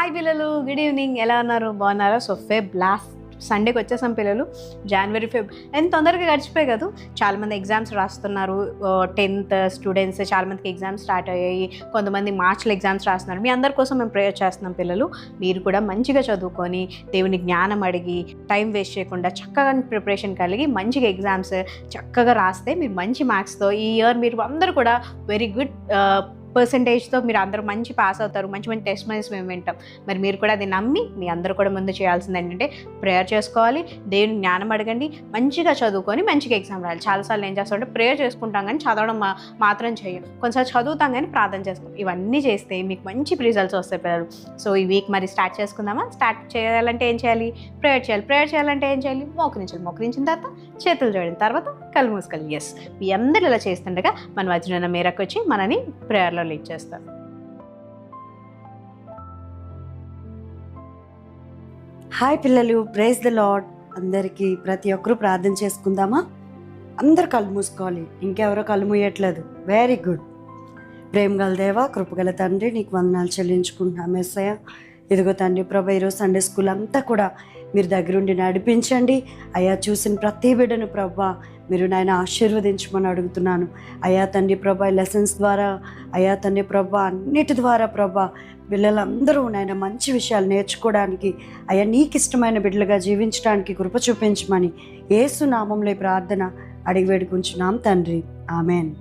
Hi పిల్లలు, good evening. ఎలా ఉన్నారు? బాగున్నారా? సో ఫెబ్ లాస్ట్ సండేకి వచ్చేసాం పిల్లలు. జనవరి ఫెబ్ ఎంత తొందరగా గడిచిపోయి కదా. చాలామంది ఎగ్జామ్స్ రాస్తున్నారు. 10th స్టూడెంట్స్ చాలామందికి ఎగ్జామ్స్ స్టార్ట్ అయ్యాయి. కొంతమంది మార్చ్లో ఎగ్జామ్స్ రాస్తున్నారు. మీ అందరి కోసం మేము ప్రేయర్ చేస్తున్నాం పిల్లలు. మీరు కూడా మంచిగా చదువుకొని దేవుని జ్ఞానం అడిగి టైం వేస్ట్ చేయకుండా చక్కగా ప్రిపరేషన్ కలిగి మంచిగా ఎగ్జామ్స్ చక్కగా రాస్తే మీరు మంచి మార్క్స్తో ఈ ఇయర్ మీరు అందరూ కూడా వెరీ గుడ్ పర్సంటేజ్తో మీరు అందరూ మంచి పాస్ అవుతారు. మంచి మంచి టెస్ట్ మైల్స్ మేము వింటాం. మరి మీరు కూడా అది నమ్మి మీ అందరూ కూడా ముందు చేయాల్సింది ఏంటంటే ప్రేయర్ చేసుకోవాలి, దేవుని జ్ఞానం అడగండి, మంచిగా చదువుకొని మంచిగా ఎగ్జామ్ రాయాలి. చాలాసార్లు ఏం చేస్తామంటే ప్రేయర్ చేసుకుంటాం కానీ చదవడం మాత్రం చేయం. కొంచెం చదువుతాం కానీ ప్రార్థన చేస్తాం. ఇవన్నీ చేస్తే మీకు మంచి రిజల్ట్స్ వస్తాయి పిల్లలు. సో ఈ వీక్ మరి స్టార్ట్ చేసుకుందామా? స్టార్ట్ చేయాలంటే ఏం చేయాలి? ప్రేయర్ చేయాలి. ప్రేయర్ చేయాలంటే ఏం చేయాలి? మోకరించిన తర్వాత చేతులు చూడండి, తర్వాత కళ్ళు మూసుకోవాలి. ఎస్, మీ అందరూ ఇలా చేస్తుండగా మన వజ్రన మేరకు వచ్చి మనని ప్రేయర్లో లీడ్ చేస్తారు. హాయ్ పిల్లలు, ప్రైజ్ ద లార్డ్. అందరికీ ప్రతి ఒక్కరూ ప్రార్థన చేసుకుందామా? అందరు కళ్ళు మూసుకోవాలి. ఇంకెవరో కళ్ళు మూయట్లేదు. Very good. ప్రేమగల దేవా, కృపగల తండ్రి, నీకు వందనాలు చెల్లించుకుంటున్నాం యేసయ్య. ఇదిగో తండ్రి ప్రభా, ఈరోజు సండే స్కూల్ అంతా కూడా మీరు దగ్గరుండి నడిపించండి అయ్యా. చూసిన ప్రతి బిడ్డను ప్రభా మీరు నాయన ఆశీర్వదించమని అడుగుతున్నాను అయ్యా తండ్రి ప్రభా. లెసన్స్ ద్వారా అయ్యా తండ్రి ప్రభా, అన్నిటి ద్వారా ప్రభా పిల్లలందరూ నాయన మంచి విషయాలు నేర్చుకోవడానికి అయ్యా నీకు ఇష్టమైన బిడ్డలుగా జీవించడానికి కృప చూపించమని యేసు నామంలో ప్రార్థన అడిగి వేడుకుంటున్నాం తండ్రి. ఆమెన్.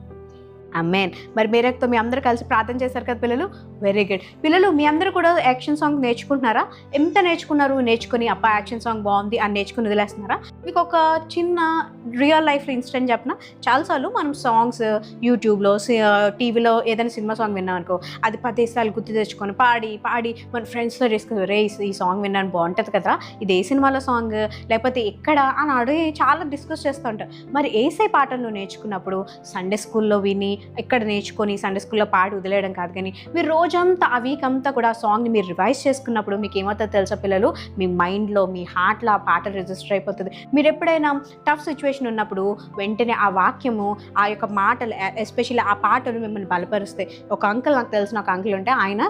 అమేన్. మరి మీరేతో మీ అందరూ కలిసి ప్రార్థన చేశారు కదా పిల్లలు. Very good. పిల్లలు మీ అందరూ కూడా యాక్షన్ సాంగ్ నేర్చుకుంటున్నారా? ఎంత నేర్చుకున్నారు? నేర్చుకుని అప్ప యాక్షన్ సాంగ్ బాగుంది అని నేర్చుకుని వదిలేస్తున్నారా? మీకు ఒక చిన్న రియల్ లైఫ్ ఇన్సిడెంట్ చెప్పిన. చాలాసార్లు మనం సాంగ్స్ యూట్యూబ్లో టీవీలో ఏదైనా సినిమా సాంగ్ విన్నాం అనుకో, అది 10 సార్లు గుర్తు తెచ్చుకొని పాడి మన ఫ్రెండ్స్తో చేసుకుని రే ఈ సాంగ్ విన్నాను బాగుంటుంది కదా, ఇది ఏ సినిమాలో సాంగ్ లేకపోతే ఎక్కడ అని అడిగి చాలా డిస్కస్ చేస్తూ ఉంటారు. మరి ఏసై పాటలు నేర్చుకున్నప్పుడు సండే స్కూల్లో విని ఇక్కడ నేర్చుకొని సండే స్కూల్లో పాడి వదిలేయడం కాదు, కానీ మీరు రోజంతా ఆ వీక్ అంతా కూడా ఆ సాంగ్ని మీరు రివైజ్ చేసుకున్నప్పుడు మీకు ఏమవుతుందో తెలుసా పిల్లలు? మీ మైండ్లో మీ హార్ట్లో ఆ పాట రిజిస్టర్ అయిపోతుంది. మీరు ఎప్పుడైనా టఫ్ సిచ్యువేషన్ ఉన్నప్పుడు వెంటనే ఆ వాక్యము, ఆ యొక్క మాటలు, ఎస్పెషల్లీ ఆ పాటలు మిమ్మల్ని బలపరుస్తాయి. ఒక అంకుల్, నాకు తెలిసిన ఒక అంకుల్ ఉంటే ఆయన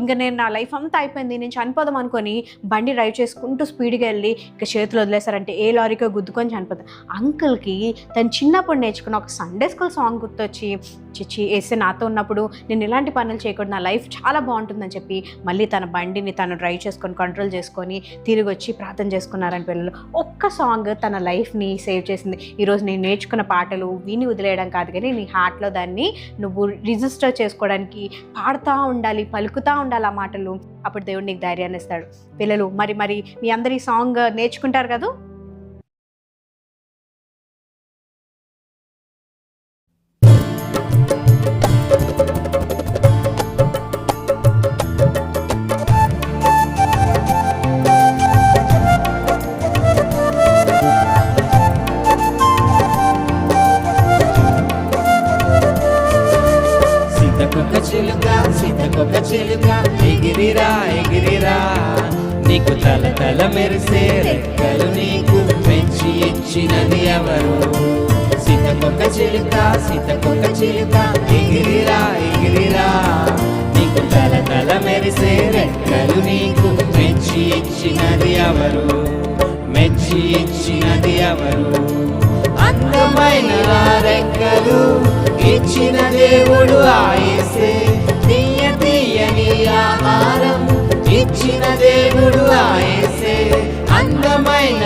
ఇంకా నేను నా లైఫ్ అంతా అయిపోయింది, నేను చనిపోదాం అనుకొని బండి డ్రైవ్ చేసుకుంటూ స్పీడ్గా వెళ్ళి ఇక చేతులు వదిలేశారంటే ఏ లారీకో గుద్దుకొని చనిపోతారు. అంకుల్కి తను చిన్నప్పుడు నేర్చుకున్న ఒక సండే స్కూల్ సాంగ్ గుర్తొచ్చి చిచ్చి వేస్తే నాతో ఉన్నప్పుడు నేను ఇలాంటి పనులు చేయకూడదు, నా లైఫ్ చాలా బాగుంటుందని చెప్పి మళ్ళీ తన బండిని తను డ్రైవ్ చేసుకొని కంట్రోల్ చేసుకొని తిరిగి వచ్చి ప్రార్థన చేసుకున్నారని పిల్లలు. ఒక్క సాంగ్ తన లైఫ్ని సేవ్ చేసింది. ఈరోజు నేను నేర్చుకున్న పాటలు విని వదిలేయడం కాదు, కానీ నీ హార్ట్లో దాన్ని నువ్వు రిజిస్టర్ చేసుకోవడానికి పాడుతూ ఉండాలి, పలుకుతూ ఉండాలి ఆ మాటలు. అప్పుడు దేవుడు నీకు ధైర్యాన్ని ఇస్తాడు. పిల్లలు మరి మీ అందరి సాంగ్ నేర్చుకుంటారు కదా. సీతకొక చిలుక ఎగిరిరా ఎగిరిరా, నీకు తల తల మెరిసే రెక్కలు నీకు పెంచి ఇచ్చినది ఎవరు? సీతకొక చిలుక ఎగిరిరా ఎగిరిరా, నీకు తల తల మెరిసే రెక్కలు నీకు మెచ్చి ఇచ్చినది ఎవరు? మెచ్చి ఇచ్చినది ఎవరు? అందమైన రెక్కలు ఇచ్చిన దేవుడు ఆయసే, తీయ తీయని ఆహారం ఇచ్చిన దేవుడు ఆయసే. అందమైన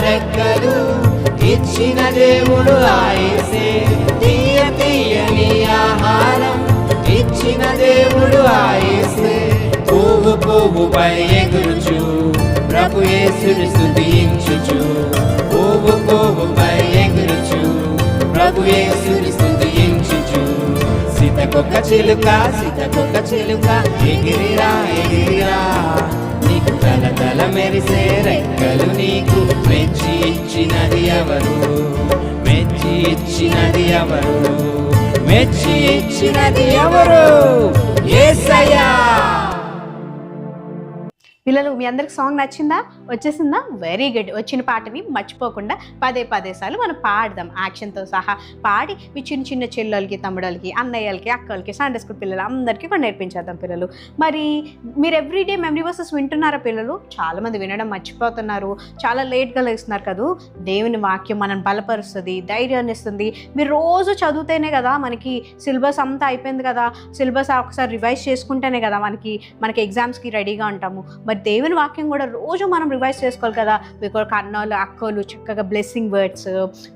రెక్కలు ఇచ్చిన దేవుడు ఆయసే, తీయ తీయని ఆహారం ఇచ్చిన దేవుడు ఆయసే. పువ్వు పువ్వుపై ఎగురుచు ప్రభు యేసుని స్తుతించుచు, పువ్వు పువ్వుపై ఎగురుచు ప్రభు యేసుని స్తుతించుచు. సీతకొక చిలుక ఎగిరిరా ఎగిరిరా, నీకు తల తల మెరిసే రెక్కలు నీకు మెచ్చి ఇచ్చినది ఎవరు? మెచ్చి ఇచ్చినది ఎవరు? మెచ్చి ఇచ్చినది ఎవరు? యేసయ్యా. పిల్లలు మీ అందరికి సాంగ్ నచ్చిందా, వచ్చేసిందా? Very good. వచ్చిన పాటని మర్చిపోకుండా పదే సార్లు మనం పాడదాం, యాక్షన్తో సహా పాడి మీ చిన్న చిన్న చెల్లెలకి, తమ్ముళ్ళకి, అన్నయ్యలకి, అక్కలకి, సండే స్కూల్ పిల్లలు అందరికీ కూడా నేర్పించేద్దాం పిల్లలు. మరి మీరు ఎవ్రీడే మెమరీ వర్సెస్ వింటున్నారా పిల్లలు? చాలామంది వినడం మర్చిపోతున్నారు, చాలా లేట్గా లేస్తున్నారు కదా. దేవుని వాక్యం మనం బలపరుస్తుంది, ధైర్యాన్ని ఇస్తుంది. మీరు రోజు చదివితేనే కదా మనకి సిలబస్ అంతా అయిపోయింది కదా, సిలబస్ ఒకసారి రివైజ్ చేసుకుంటేనే కదా మనకి ఎగ్జామ్స్కి రెడీగా ఉంటాము. మరి దేవుని వాక్యం కూడా రోజు మనం రివైజ్ చేసుకోవాలి కదా. మీకు అన్నలు, అక్కలు చక్కగా బ్లెస్సింగ్ వర్డ్స్,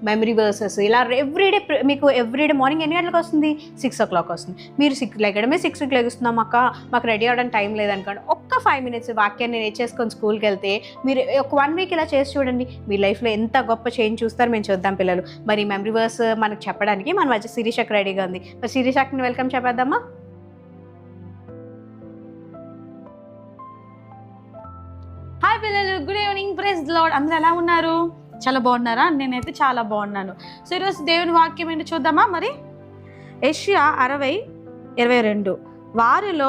మెమరీ వర్సెస్ ఇలా ఎవ్రీడే మార్నింగ్ ఎన్ని గంటలకు వస్తుంది? 6 o'clock వస్తుంది. మీరు లెగడమే 6కి లెగుస్తున్నాం అక్క, మాకు రెడీ అవ్వడానికి టైం లేదనుకోండి, ఒక్క 5 minutes వాక్యాన్ని నేర్చేసుకొని స్కూల్కి వెళ్తే మీరు ఒక 1 week ఇలా చేసి చూడండి, మీ లైఫ్లో ఎంత గొప్ప చేంజ్ చూస్తారు. మేము చూద్దాం పిల్లలు. మరి మెమరీ వర్స్ మనకు చెప్పడానికి మన మధ్య శిరీషకు రెడీగా ఉంది. మరి శిరీషక్ని వెల్కమ్ చెప్పేద్దామా? హాయ్ పిల్లలు, good evening, praise the lord. అందరూ ఎలా ఉన్నారు? చాలా బాగున్నారా? నేనైతే చాలా బాగున్నాను. సో ఈరోజు దేవుని వాక్యం ఏంటో చూద్దామా? మరి యెషయా 60:22 వారిలో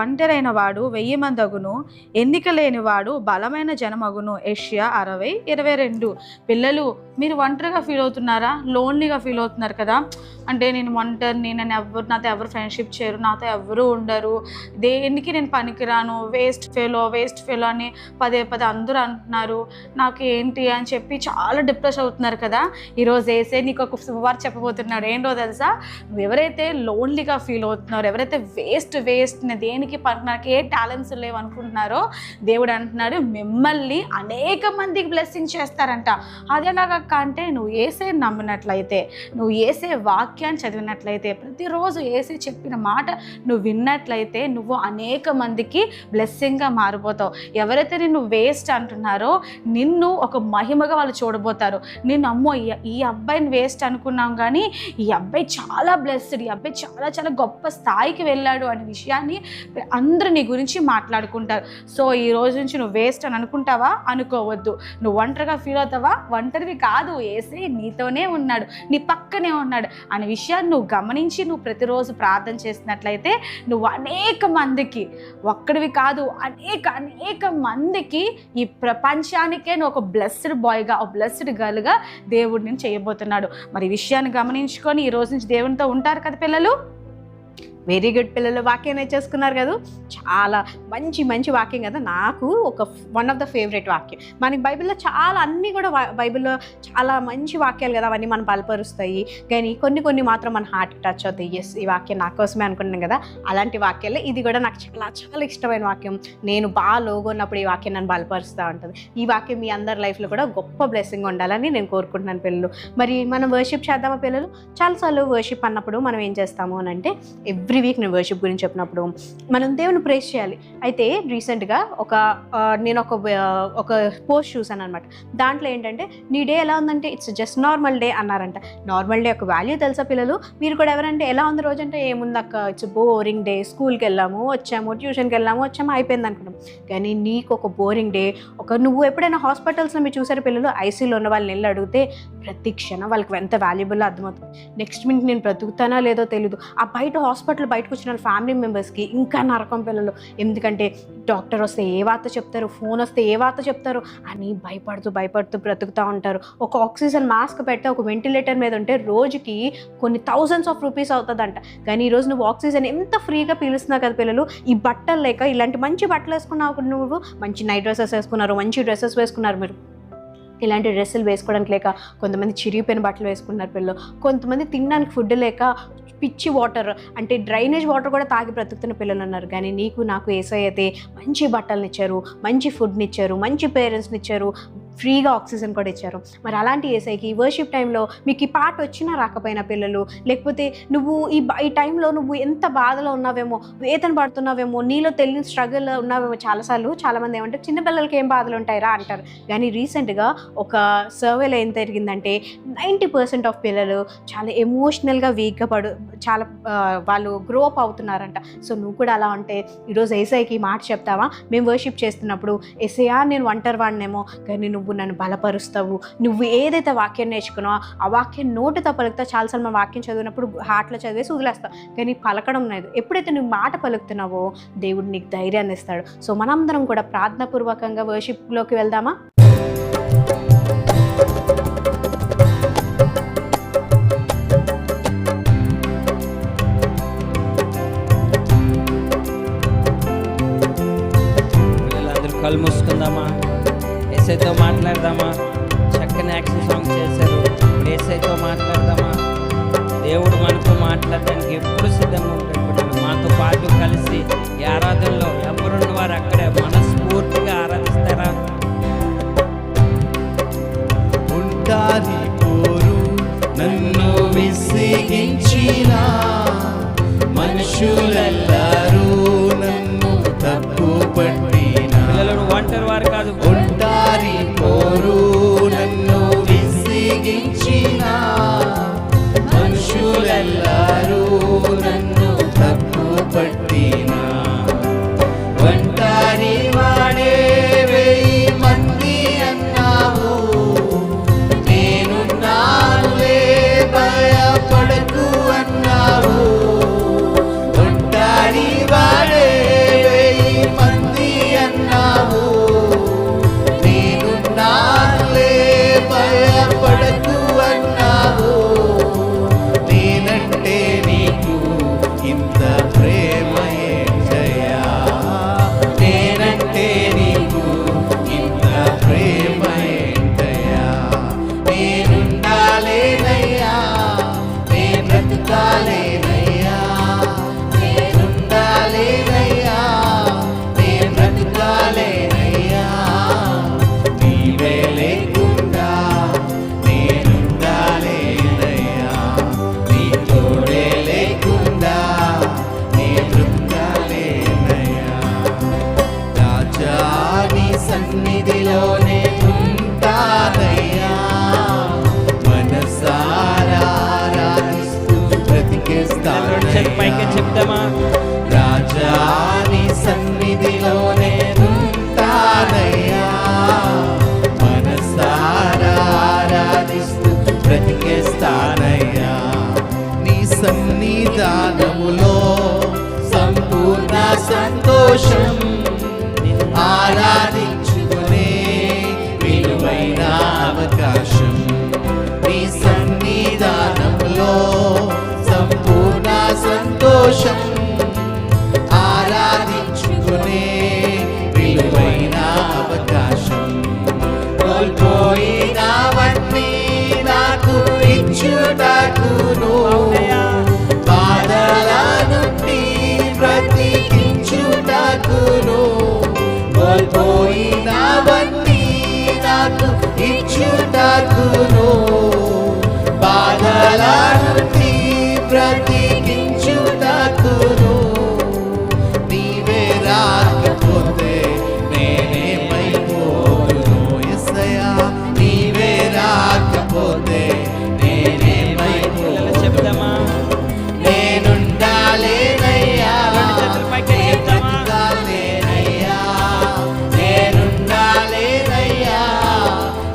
ఒంటరైన వాడు 1000 మంది అగును, ఎన్నిక లేని వాడు బలమైన జనమగును. యెషయా 60:22. పిల్లలు, మీరు ఒంటరిగా ఫీల్ అవుతున్నారా? లోన్లీగా ఫీల్ అవుతున్నారు కదా, అంటే నేను ఒంటరిని, నాతో ఎవరు ఫ్రెండ్షిప్ చేయరు, నాతో ఎవరు ఉండరు, దేనికి నేను పనికిరాను, వేస్ట్ ఫెలో అని పదే అందరూ అంటున్నారు, నాకు ఏంటి అని చెప్పి చాలా డిప్రెస్ అవుతున్నారు కదా. ఈరోజు వేసే నీకు ఒక శుభవార్త చెప్పబోతున్నాడు. ఏంటో తెలుసా? నువ్వు ఎవరైతే లోన్లీగా ఫీల్ అవుతున్నారో, ఎవరైతే వేస్ట్ దేనికి నాకు ఏ టాలెంట్స్ లేవు అనుకుంటున్నారో, దేవుడు అంటున్నాడు మిమ్మల్ని అనేక మందికి బ్లెస్సింగ్ చేస్తారంట. అదేలాగా అంటే నువ్వు యేసే నమ్మినట్లయితే, నువ్వు యేసే వాక్యాన్ని చదివినట్లయితే, ప్రతిరోజు యేసే చెప్పిన మాట నువ్వు విన్నట్లయితే నువ్వు అనేక మందికి బ్లెస్సింగ్గా మారిపోతావు. ఎవరైతే నిన్ను వేస్ట్ అంటున్నారో నిన్ను ఒక మహిమగా వాళ్ళు చూడబోతారు. నిన్ను అమ్మో ఈ అబ్బాయిని వేస్ట్ అనుకున్నాం కానీ ఈ అబ్బాయి చాలా బ్లెస్డ్, ఈ అబ్బాయి చాలా చాలా గొప్ప స్థాయికి వెళ్ళాడు అనే విషయాన్ని అందరూ నీ గురించి మాట్లాడుకుంటారు. సో ఈ రోజు నుంచి నువ్వు వేస్ట్ అని అనుకుంటావా? అనుకోవద్దు. నువ్వు ఒంటరిగా ఫీల్ అవుతావా? ఒంటరివి కాదు, యేసే నీతోనే ఉన్నాడు, నీ పక్కనే ఉన్నాడు అనే విషయాన్ని నువ్వు గమనించి నువ్వు ప్రతిరోజు ప్రార్థన చేసినట్లయితే నువ్వు అనేక మందికి, ఒక్కడివి కాదు అనేక మందికి, ఈ ప్రపంచానికే నువ్వు ఒక బ్లెస్డ్ బాయ్గా, ఒక బ్లెస్డ్ గర్ల్గా దేవుడు నేను చేయబోతున్నాడు. మరి ఈ విషయాన్ని గమనించుకొని ఈ రోజు నుంచి దేవునితో ఉంటారు కదా పిల్లలు. వెరీ గుడ్ పిల్లలు, వాక్యం నేర్చేసుకున్నారు కదా. చాలా మంచి వాక్యం కదా. నాకు వన్ ఆఫ్ ద ఫేవరెట్ వాక్యం. మనకి బైబిల్లో చాలా అన్నీ కూడా బైబిల్లో చాలా మంచి వాక్యాలు కదా, అవన్నీ మనం బలపరుస్తాయి. కానీ కొన్ని మాత్రం మన హార్ట్ టచ్ అవుతాయి. ఎస్, ఈ వాక్యం నా కోసమే అనుకున్నాను కదా. అలాంటి వాక్యాలే ఇది కూడా నాకు చాలా ఇష్టమైన వాక్యం. నేను బాగా లోగొన్నప్పుడు ఈ వాక్యం నన్ను బలపరుస్తూ ఉంటుంది. ఈ వాక్యం మీ అందరి లైఫ్లో కూడా గొప్ప బ్లెస్సింగ్ ఉండాలని నేను కోరుకుంటున్నాను పిల్లలు. మరి మనం వర్షిప్ చేద్దామా పిల్లలు? చాలాసార్లు వర్షిప్ అన్నప్పుడు మనం ఏం చేస్తాము అని అంటే, ఎవ్రీ వీక్ నేను వర్షిప్ గురించి చెప్పినప్పుడు మనం దేవుని ప్రేస్ చేయాలి. అయితే రీసెంట్గా నేను ఒక పోస్ట్ చూసాను అనమాట. దాంట్లో ఏంటంటే, నీ డే ఎలా ఉందంటే ఇట్స్ జస్ట్ నార్మల్ డే అన్నారంట. నార్మల్ డే ఒక వాల్యూ తెలుసా పిల్లలు? మీరు కూడా ఎవరంటే ఎలా ఉంది రోజు అంటే, ఏముందక్క ఇట్స్ బోరింగ్ డే, స్కూల్కి వెళ్ళాము వచ్చాము, ట్యూషన్కి వెళ్ళాము వచ్చాము, అయిపోయింది అనుకున్నాం. కానీ నీకు ఒక బోరింగ్ డే, నువ్వు ఎప్పుడైనా హాస్పిటల్స్లో మీరు చూసారు పిల్లలు, ఐసీయూలో ఉన్న వాళ్ళని వెళ్ళి అడిగితే ప్రతి క్షణం వాళ్ళకి ఎంత వాల్యుబుల్ అర్థమవుతుంది. నెక్స్ట్ మినిట్ నేను బ్రతుకుతానా లేదో తెలీదు. ఆ బయటకు వచ్చిన ఫ్యామిలీ మెంబర్స్కి ఇంకా నరకం పిల్లలు. ఎందుకంటే డాక్టర్ వస్తే ఏ వార్త చెప్తారు, ఫోన్ వస్తే ఏ వార్త చెప్తారు అని భయపడుతూ బ్రతుకుతూ ఉంటారు. ఒక ఆక్సిజన్ మాస్క్ పెడితే, ఒక వెంటిలేటర్ మీద ఉంటే రోజుకి కొన్ని thousands of rupees అవుతుందంట. కానీ ఈరోజు నువ్వు ఆక్సిజన్ ఎంత ఫ్రీగా పీలుస్తున్నావు కదా పిల్లలు. ఈ బట్టలు లేక ఇలాంటి మంచి బట్టలు వేసుకున్నావు, నువ్వు మంచి నైట్ డ్రెస్సెస్ వేసుకున్నారు, మంచి డ్రెస్సెస్ వేసుకున్నారు. మీరు ఇలాంటి డ్రెస్సులు వేసుకోవడానికి లేక కొంతమంది చిరిగిపోయిన బట్టలు వేసుకున్నారు పిల్లలు. కొంతమంది తినడానికి ఫుడ్ లేక పిచ్చి వాటర్ అంటే డ్రైనేజ్ వాటర్ కూడా తాగి బ్రతుకుతున్న పిల్లలు ఉన్నారు. కానీ నీకు నాకు యేసయ్య అయితే మంచి బట్టలను ఇచ్చారు, మంచి ఫుడ్ని ఇచ్చారు, మంచి పేరెంట్స్ని ఇచ్చారు, ఫ్రీగా ఆక్సిజన్ కూడా ఇచ్చారు. మరి అలాంటి యేసయ్యకి వర్షిప్ టైంలో మీకు ఈ పాట వచ్చినా రాకపోయినా పిల్లలు, లేకపోతే నువ్వు ఈ టైంలో నువ్వు ఎంత బాధలో ఉన్నావేమో, వేతన పడుతున్నావేమో, నీలో తెలియని స్ట్రగుల్ ఉన్నావేమో. చాలామంది ఏమంటారు, చిన్నపిల్లలకి ఏం బాధలు ఉంటాయిరా అంటారు. కానీ రీసెంట్గా ఒక సర్వేలో ఏం జరిగిందంటే 90% ఆఫ్ పిల్లలు చాలా ఎమోషనల్గా వీక్గా వాళ్ళు గ్రో అప్ అవుతున్నారంట. సో నువ్వు కూడా అలా ఉంటే ఈరోజు యేసయ్యకి మాట చెప్తావా? మేము వర్షిప్ చేస్తున్నప్పుడు, యేసయ్యా నేను ఒంటరి వాడినేమో, కానీ నువ్వు నువ్వు నన్ను బలపరుస్తావు. నువ్వు ఏదైతే వాక్యం నేర్చుకున్నావో ఆ వాక్యం నోటితో పలుకుతా. చాలాసార్లు మనం వాక్యం చదివినప్పుడు హార్ట్లో చదివేసి వదిలేస్తాం, కానీ పలకడం లేదు. ఎప్పుడైతే నువ్వు మాట పలుకుతున్నావో దేవుడు నీకు ధైర్యాన్ని ఇస్తాడు. సో మనందరం కూడా ప్రార్థనాపూర్వకంగా వర్షిప్లోకి వెళ్దామా? కళ్ళు మూసుకుందామా, ఏసైతో మాట్లాడదామా. చక్కని యాక్షన్ సాంగ్ చేశారు, ఇప్పుడు ఏసైతో మాట్లాడదామా. దేవుడు మనతో మాట్లాడడానికి ఎప్పుడు సిద్ధంగా ఉంటాడు. ఇప్పుడు మాతో పాటు కలిసి ఈ ఆరాధనలో ఎవరున్న వారు అక్కడే మనస్ఫూర్తిగా ఆరాధిస్తారా? ఉంటాది పోరు నన్ను విసిగించిన మనుషులెల్లరూ నన్ను తప్పు పట్టిన పిల్లలు ఒంటరి వారు కాదు. ఉంటారి పోరు నన్ను విసిగించిన మనుషులెల్లరూ నన్ను తప్పు పట్టిన ఒంటరి వాడే 1000 మంది అన్నావు, నేనున్నానులే భయపడకు అన్నావు. ఒంటరి వాడే 1000 మంది అన్నావు, నేనున్నానులే భయపడకు అన్నావు. నేనంటే నీకు ఇంత ప్రేమ ఏంటయ్యా, నేనంటే నీకు ఇంత ప్రేమ ఏంటయ్యా. నేనుండాలేనయ్యా, నే బ్రతుకాలేనయ్యా, నేనుండాలేనయ్యా, నే బ్రతుకాలేనయ్యా. నీవే లేకుండా నేనుండాలేనయ్యా, నీ తోడే లేకుండా నే బ్రతుకాలేనయ్యా. రాజా నీ సన్నిధిలోనే ఉంటానయ్యా, మనసారా ఆరాధిస్తూ పైకి బ్రతికేస్తానయ్యా. చెప్తామా? రాజా నీ సన్నిధిలోనే ఉంటానయ్యా, మనసారా ఆరాధిస్తూ బ్రతికేస్తానయ్యా. నీ సన్నిధానములో సంపూర్ణ సంతోషం, ఆరాధించుకునే విలువైన అవకాశం. నీ సన్నిధానంలో సంపూర్ణ సంతోషం, ఆరాధించుకునే విలువైన అవకాశం. కోల్పోయినవన్నీ నాకు ఇచ్చుటకును, బాధల నుండి బ్రతికించుటకును. కోల్పోయినవన్నీ నాకు ఇచ్చుటకును, బాధల నుండి బ్రతికించుటకును. నీవే రాకపోతే నేనేమైపోదును యేసయ్యా, నీవే రాకపోతే నేనేమైపోదును. చెప్తామా? నేనుండాలేనయ్యా, పైకి చెప్తామా? బ్రతుకాలేనయ్యా, నేనుండాలేనయ్యా,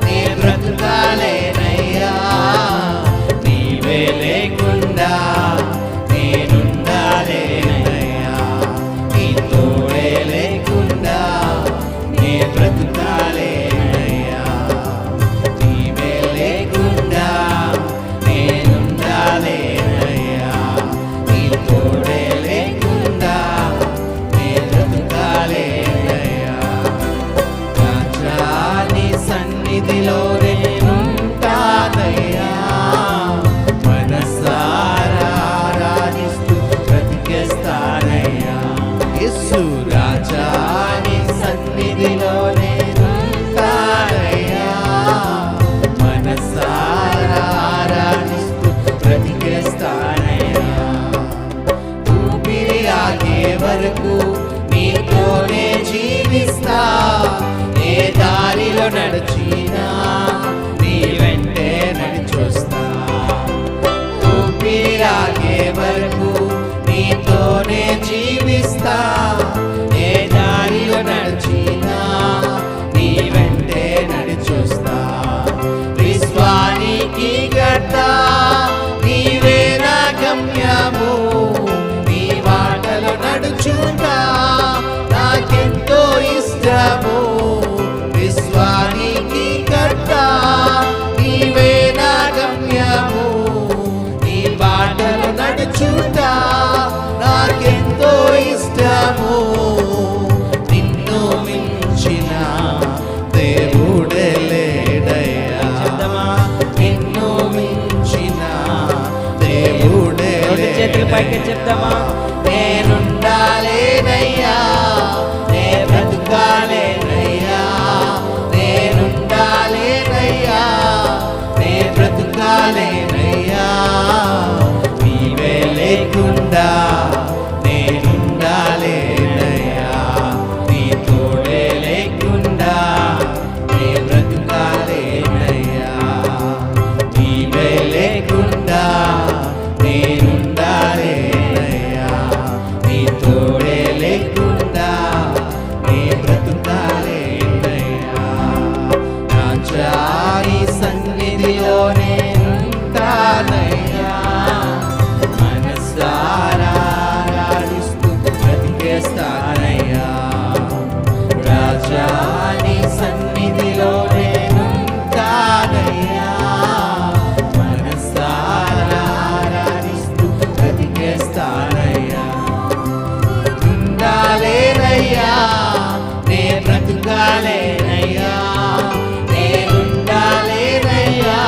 నే బ్రతుకాలేనయ్యా. నీవే లేకుండా నేనుండాలేనయ్యా, నీ తోడే లేకుండా నే బ్రతుకాలేనయ్యా. నీవే లేకుండా నేనుండాలేనయ్యా, నీ తోడే లేకుండా నే బ్రతుకాలేనయ్యా. రాజా నీ సన్నిధిలోనే ఉంటానయ్యా, మనసారా ఆరాధిస్తూ బ్రతికేస్తానయ్యా. యేసు రాజా నీ సన్నిధిలోనే ఉంటానయ్యా, మనసారా ఆరాధిస్తూ బ్రతికేస్తానయ్యా. ఊపిరి ఆగే వరకు నీతోనే జీవిస్తా, ఏ దారిలో నడిచినా నీ వెంటే నడిచొస్తా. ఊపిరి ఆగే వరకు నీతోనే జీవిస్తా, ఏ దారిలో నడిచినా నీ వెంటే నడిచొస్తా. మాట్లాడదామా? నేనుండాలేనయ్యా, నే బ్రతుకాలేనయ్యా, నేనుండాలేనయ్యా, నే బ్రతుకాలేనయ్యా. నీవే లేకుండా నేనుండాలేనయ్యా, నీ తోడే లేకుండా నే బ్రతుకాలేనయ్యా. నీవే లేకుండా నేనుండాలేనయ్యా, నీ తోడే లేకుండా నే బ్రతుకాలేనయ్యా. రాజా నీ సన్నిధిలో నేనుంటానయ్యా, మనసారా ఆరాధిస్తూ బ్రతికేస్తానయ్యా. రాజా నీ సన్నిధిలో నేనుంటానయ్యా, మనసారా ఆరాధిస్తూ బ్రతికేస్తానయ్యా. ఉండాలేనయ్యా, నే బ్రతుకాలేనయ్యా, నేనుండాలేనయ్యా,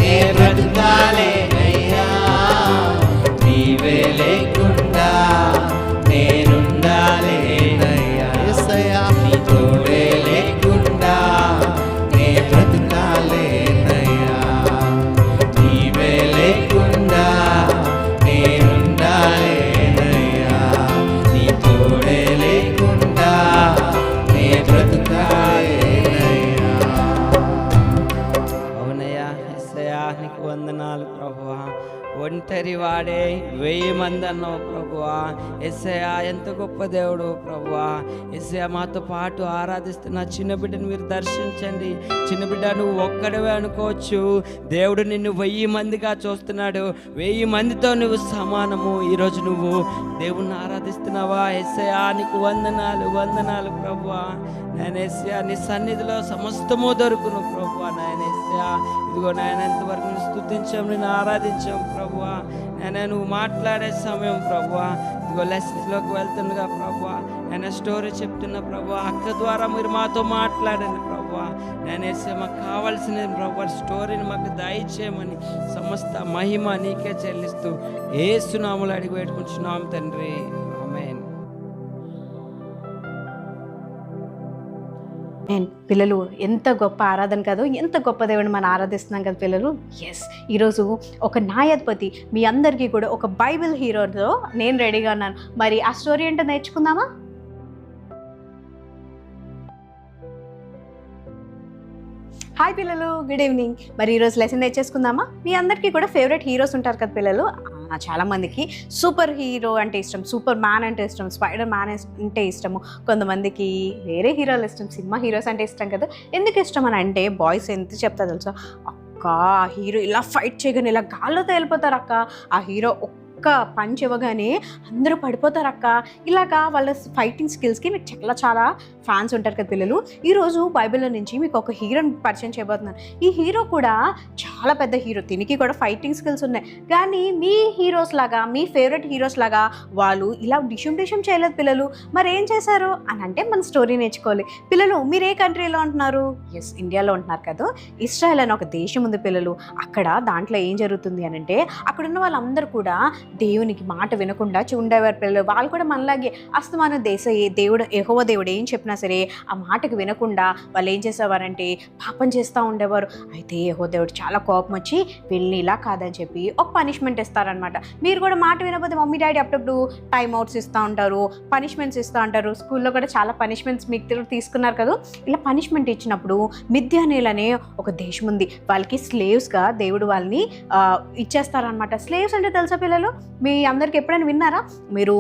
నే బ్రతుకాలేనయ్యా. నీవే లేకుండా నేనుండాలేనయ్యా. యేసయ్యా, నీ తోడే లేకుండా నే బ్రతుకాలేనయ్యా. నీవే లేకుండా నేనుండాలేనయ్యా, నీ తోడే లేకుండా నే బ్రతుకాలేనయ్యా. అవునయ్యా, యేసయ్యా నీకు వందనాలు ప్రభువా. ఒంటరి వాడే 1000 మంది అన్నావు ప్రభువా. యేసయ్యా ఎంత గొప్ప దేవుడు ప్రభువా. యేసయ్యా మాతో పాటు ఆరాధిస్తున్న చిన్న బిడ్డను మీరు దర్శించండి. చిన్న బిడ్డ నువ్వు ఒక్కడవే అనుకోవచ్చు, దేవుడు నిన్ను 1000 మందిగా చూస్తున్నాడు. 1000 మందితో నువ్వు సమానము. ఈరోజు నువ్వు దేవుణ్ణి ఆరాధిస్తున్నావా? యేసయ్యా నీకు వందనాలు వందనాలు ప్రభువా. నాయన యేసయ్యా నీ సన్నిధిలో సమస్తము దొరుకును ప్రభువా. నాయన యేసయ్యా ఇదిగో నాయన ఎంతవరకు నువ్వు స్తుతించాం, నేను ఆరాధించాం ప్రభువా. నాయన నువ్వు మాట్లాడే సమయం ప్రభువా. ఇదిగో లెసన్స్లోకి వెళ్తుండగా ప్రభువా, నేను స్టోరీ చెప్తున్నా ప్రభువా. అక్క ద్వారా మీరు మాతో మాట్లాడండి ప్రభువా. నేను యేసయ్యా మాకు కావాల్సిన ప్రభువా స్టోరీని మాకు దయచేయమని సమస్త మహిమ నీకే చెల్లిస్తూ యేసు నామములో అడిగి పెట్టుకుంటున్నాం తండ్రి. ఆమేన్. పిల్లలు ఎంత గొప్ప ఆరాధన కాదు, ఎంత గొప్ప దేవుడిని మనం ఆరాధిస్తున్నాం కదా పిల్లలు. ఎస్, ఈరోజు ఒక న్యాయాధిపతి మీ అందరికీ కూడా ఒక బైబిల్ హీరోతో నేను రెడీగా ఉన్నాను. మరి ఆ స్టోరీ ఏంటో నేర్చుకుందామా? హాయ్ పిల్లలు, గుడ్ ఈవినింగ్. మరి ఈరోజు లెసన్ నేర్చేసుకుందామా? మీ అందరికీ కూడా ఫేవరెట్ హీరోస్ ఉంటారు కదా పిల్లలు. చాలామందికి సూపర్ హీరో అంటే ఇష్టం, సూపర్ మ్యాన్ అంటే ఇష్టం, స్పైడర్ మ్యాన్ అంటే ఇష్టము. కొంతమందికి వేరే హీరోలు ఇష్టం, సినిమా హీరోస్ అంటే ఇష్టం కదా. ఎందుకు ఇష్టం అని అంటే బాయ్స్ ఎంత చెప్తా తెలుసా, అక్క ఆ హీరో ఇలా ఫైట్ చేయగానే ఇలా గాల్లోతో వెళ్ళిపోతారు అక్క, ఆ హీరో పంచ్ ఇవ్వగానే అందరూ పడిపోతారు అక్క. ఇలాగా వాళ్ళ ఫైటింగ్ స్కిల్స్కి మీకు చాలా ఫ్యాన్స్ ఉంటారు కదా పిల్లలు. ఈరోజు బైబిల్లో నుంచి మీకు ఒక హీరోని పరిచయం చేయబోతున్నాను. ఈ హీరో కూడా చాలా పెద్ద హీరో, దీనికి కూడా ఫైటింగ్ స్కిల్స్ ఉన్నాయి. కానీ మీ హీరోస్ లాగా, మీ ఫేవరెట్ హీరోస్ లాగా వాళ్ళు ఇలా డిషం చేయలేదు పిల్లలు. మరి ఏం చేశారు అని అంటే మన స్టోరీ నేర్చుకోవాలి. పిల్లలు మీరు ఏ కంట్రీలో ఉంటున్నారు? ఎస్, ఇండియాలో ఉంటున్నారు కదా. ఇస్రాయల్ అని ఒక దేశం ఉంది పిల్లలు. అక్కడ దాంట్లో ఏం జరుగుతుంది అని అంటే అక్కడున్న వాళ్ళందరూ కూడా దేవునికి మాట వినకుండా ఉండేవారు పిల్లలు. వాళ్ళు కూడా మనలాగే అస్తమానం దేవుడు యెహోవా దేవుడు ఏం చెప్పినా సరే ఆ మాటకు వినకుండా వాళ్ళు ఏం చేసేవారంటే పాపం చేస్తూ ఉండేవారు. అయితే యెహోవా దేవుడు చాలా కోపం వచ్చి వీళ్ళని ఇలా కాదని చెప్పి ఒక పనిష్మెంట్ ఇస్తారనమాట. మీరు కూడా మాట వినకపోతే మమ్మీ డాడీ అప్పుడప్పుడు టైం అవుట్స్ ఇస్తూ ఉంటారు, పనిష్మెంట్స్ ఇస్తూ ఉంటారు. స్కూల్లో కూడా చాలా పనిష్మెంట్స్ మీకు తీసుకున్నారు కదా. ఇలా పనిష్మెంట్ ఇచ్చినప్పుడు మిద్యానీయులు అనే ఒక దేశం ఉంది, వాళ్ళకి స్లేవ్స్గా దేవుడు వాళ్ళని ఇచ్చేస్తారనమాట. స్లేవ్స్ అంటే తెలుసా పిల్లలు? మీ అందరికి ఎప్పుడైనా విన్నారా? మీరు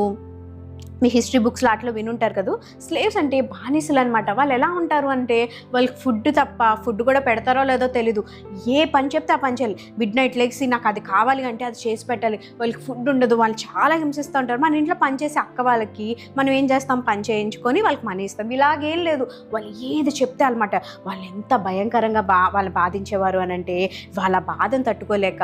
మీ హిస్టరీ బుక్స్లో అట్లా వినుంటారు కదా. స్లేవ్స్ అంటే బానిసలు అనమాట. వాళ్ళు ఎలా ఉంటారు అంటే వాళ్ళకి ఫుడ్ తప్ప, ఫుడ్ కూడా పెడతారో లేదో తెలీదు, ఏ పని చెప్తే ఆ పని చేయాలి. మిడ్ నైట్ లెగ్సి నాకు అది కావాలి అంటే అది చేసి పెట్టాలి. వాళ్ళకి ఫుడ్ ఉండదు, వాళ్ళు చాలా హింసిస్తూ ఉంటారు. మన ఇంట్లో పని చేసే అక్క వాళ్ళకి మనం ఏం చేస్తాం, పని చేయించుకొని వాళ్ళకి మనీ ఇస్తాం. ఇలాగేం లేదు, వాళ్ళు ఏది చెప్తే అనమాట. వాళ్ళు ఎంత భయంకరంగా వాళ్ళు బాధించేవారు అని అంటే వాళ్ళ బాధను తట్టుకోలేక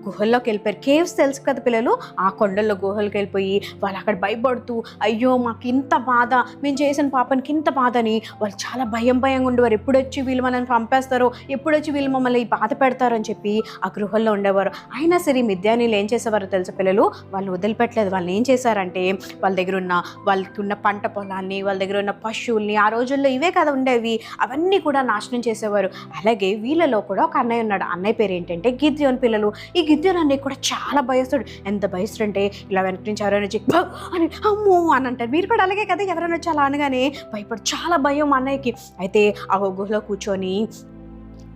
గుహల్లోకి వెళ్ళిపోయారు. కేవ్స్ తెలుసు కదా పిల్లలు, ఆ కొండల్లో గుహల్లోకి వెళ్ళిపోయి వాళ్ళు అక్కడ భయపడుతూ అయ్యో మాకు ఇంత బాధ, మేము చేసిన పాపానికి ఇంత బాధ అని వాళ్ళు చాలా భయంగా ఉండేవారు. ఎప్పుడొచ్చి వీళ్ళు మనల్ని చంపేస్తారో, ఎప్పుడొచ్చి వీళ్ళు మమ్మల్ని బాధ పెడతారో అని చెప్పి ఆ గృహంలో ఉండేవారు. అయినా సరే మిద్యానీయులు ఏం చేసేవారో తెలుసా పిల్లలు, వాళ్ళు వదిలిపెట్టలేదు. వాళ్ళు ఏం చేశారంటే వాళ్ళకి ఉన్న పంట పొలాన్ని, వాళ్ళ దగ్గర ఉన్న పశువుల్ని, ఆ రోజుల్లో ఇవే కదా ఉండేవి, అవన్నీ కూడా నాశనం చేసేవారు. అలాగే వీళ్ళలో కూడా ఒక అన్నయ్య ఉన్నాడు. అన్నయ్య పేరు ఏంటంటే గిద్యోను పిల్లలు. ఈ గిద్యోను అన్నయ్య కూడా చాలా భయస్తుడు. ఎంత భయస్తుడు అంటే ఇలా వెనక నుంచి ఎవరైనా వచ్చి అని అమ్మో అని అంటారు. మీరు కూడా అలాగే కదా, ఎవరైనా వచ్చి అలా అనగానే భయపడు, చాలా భయం అన్నయ్యకి. అయితే ఆ గుహలో కూర్చొని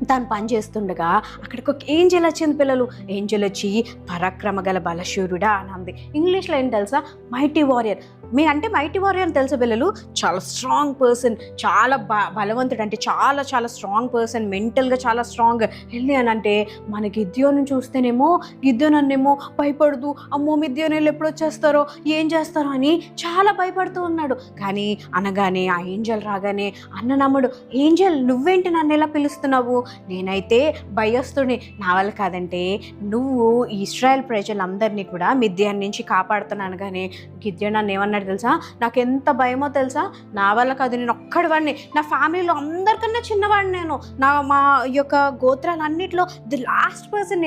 తను పని చేస్తుండగా అక్కడికి ఒక ఏంజెల్ వచ్చింది పిల్లలు. ఏంజెల్ వచ్చి పరాక్రమ గల బలశూరుడా అని అంది. ఇంగ్లీష్లో ఏం తెలుసా, మైటీ వారియర్. అంటే మైటీ వారియర్ అని తెలుసా పిల్లలు, చాలా స్ట్రాంగ్ పర్సన్, చాలా బలవంతుడు, అంటే చాలా చాలా స్ట్రాంగ్ పర్సన్, మెంటల్గా చాలా స్ట్రాంగ్. వెళ్ళి అని అంటే మన గిద్యోను చూస్తేనేమో గిద్యోనన్నేమో భయపడదు, అమ్మో మిద్యోనీళ్ళు ఎప్పుడు వచ్చేస్తారో ఏం చేస్తారో అని చాలా భయపడుతూ ఉన్నాడు. కానీ అనగానే ఆ ఏంజెల్ రాగానే అన్న నమ్ముడు, ఏంజెల్ నువ్వేంటి నన్ను ఎలా పిలుస్తున్నావు, నేనైతే భయస్తుడిని, నా వల్ల కాదంటే నువ్వు ఇశ్రాయేల్ ప్రజలందరినీ కూడా మిద్యాన్ నుంచి కాపాడుతున్నాను. కానీ గిద్యోను నన్ను ఏమన్నాడు తెలుసా, నాకు ఎంత భయమో తెలుసా, నా వల్ల కాదు, నేను ఒక్కడి వాడిని, నా ఫ్యామిలీలో అందరికన్నా చిన్నవాడిని, నేను మా యొక్క గోత్రాలన్నింటిలో ది లాస్ట్ పర్సన్,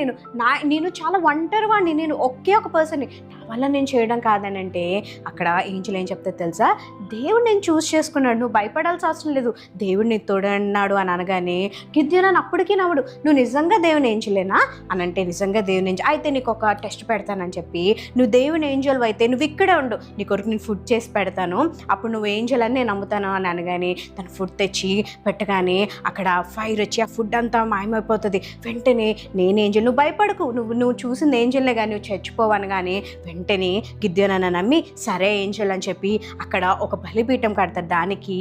నేను చాలా ఒంటరి వాడిని, నేను ఒకే ఒక పర్సన్ని, నా వల్ల నేను చేయడం కాదని అంటే అక్కడ ఏంజెల్ ఏం చెప్తే తెలుసా, దేవుడు నేను చూస్ చేసుకున్నాడు, నువ్వు భయపడాల్సిన అవసరం లేదు, దేవుడు నీ తోడన్నాడు అని అనగానే గిద్యోను అప్పటికీ నవ్వుడు, నువ్వు నిజంగా దేవుని ఏంజలేనా అని అంటే నిజంగా దేవుని ఏంజల్ అయితే నీకు ఒక టెస్ట్ పెడతానని చెప్పి, నువ్వు దేవుని ఏంజల్ అయితే నువ్వు ఇక్కడే ఉండు, నీ కొరకు నేను ఫుడ్ చేసి పెడతాను, అప్పుడు నువ్వు ఏంజల్ అని నేను నమ్ముతాను అని అనగానే తను ఫుడ్ తెచ్చి పెట్టగానే అక్కడ ఫైర్ వచ్చి ఆ ఫుడ్ అంతా మాయమైపోతుంది. వెంటనే నేను ఏంజల్, నువ్వు భయపడకు, నువ్వు చూసింది ఏంజల్లే కానీ నువ్వు చచ్చిపోవని. కానీ వెంటనే గిద్యోను అన్న నమ్మి సరే ఏంజల్ అని చెప్పి అక్కడ ఒక బలిపీఠం కడతారు. దానికి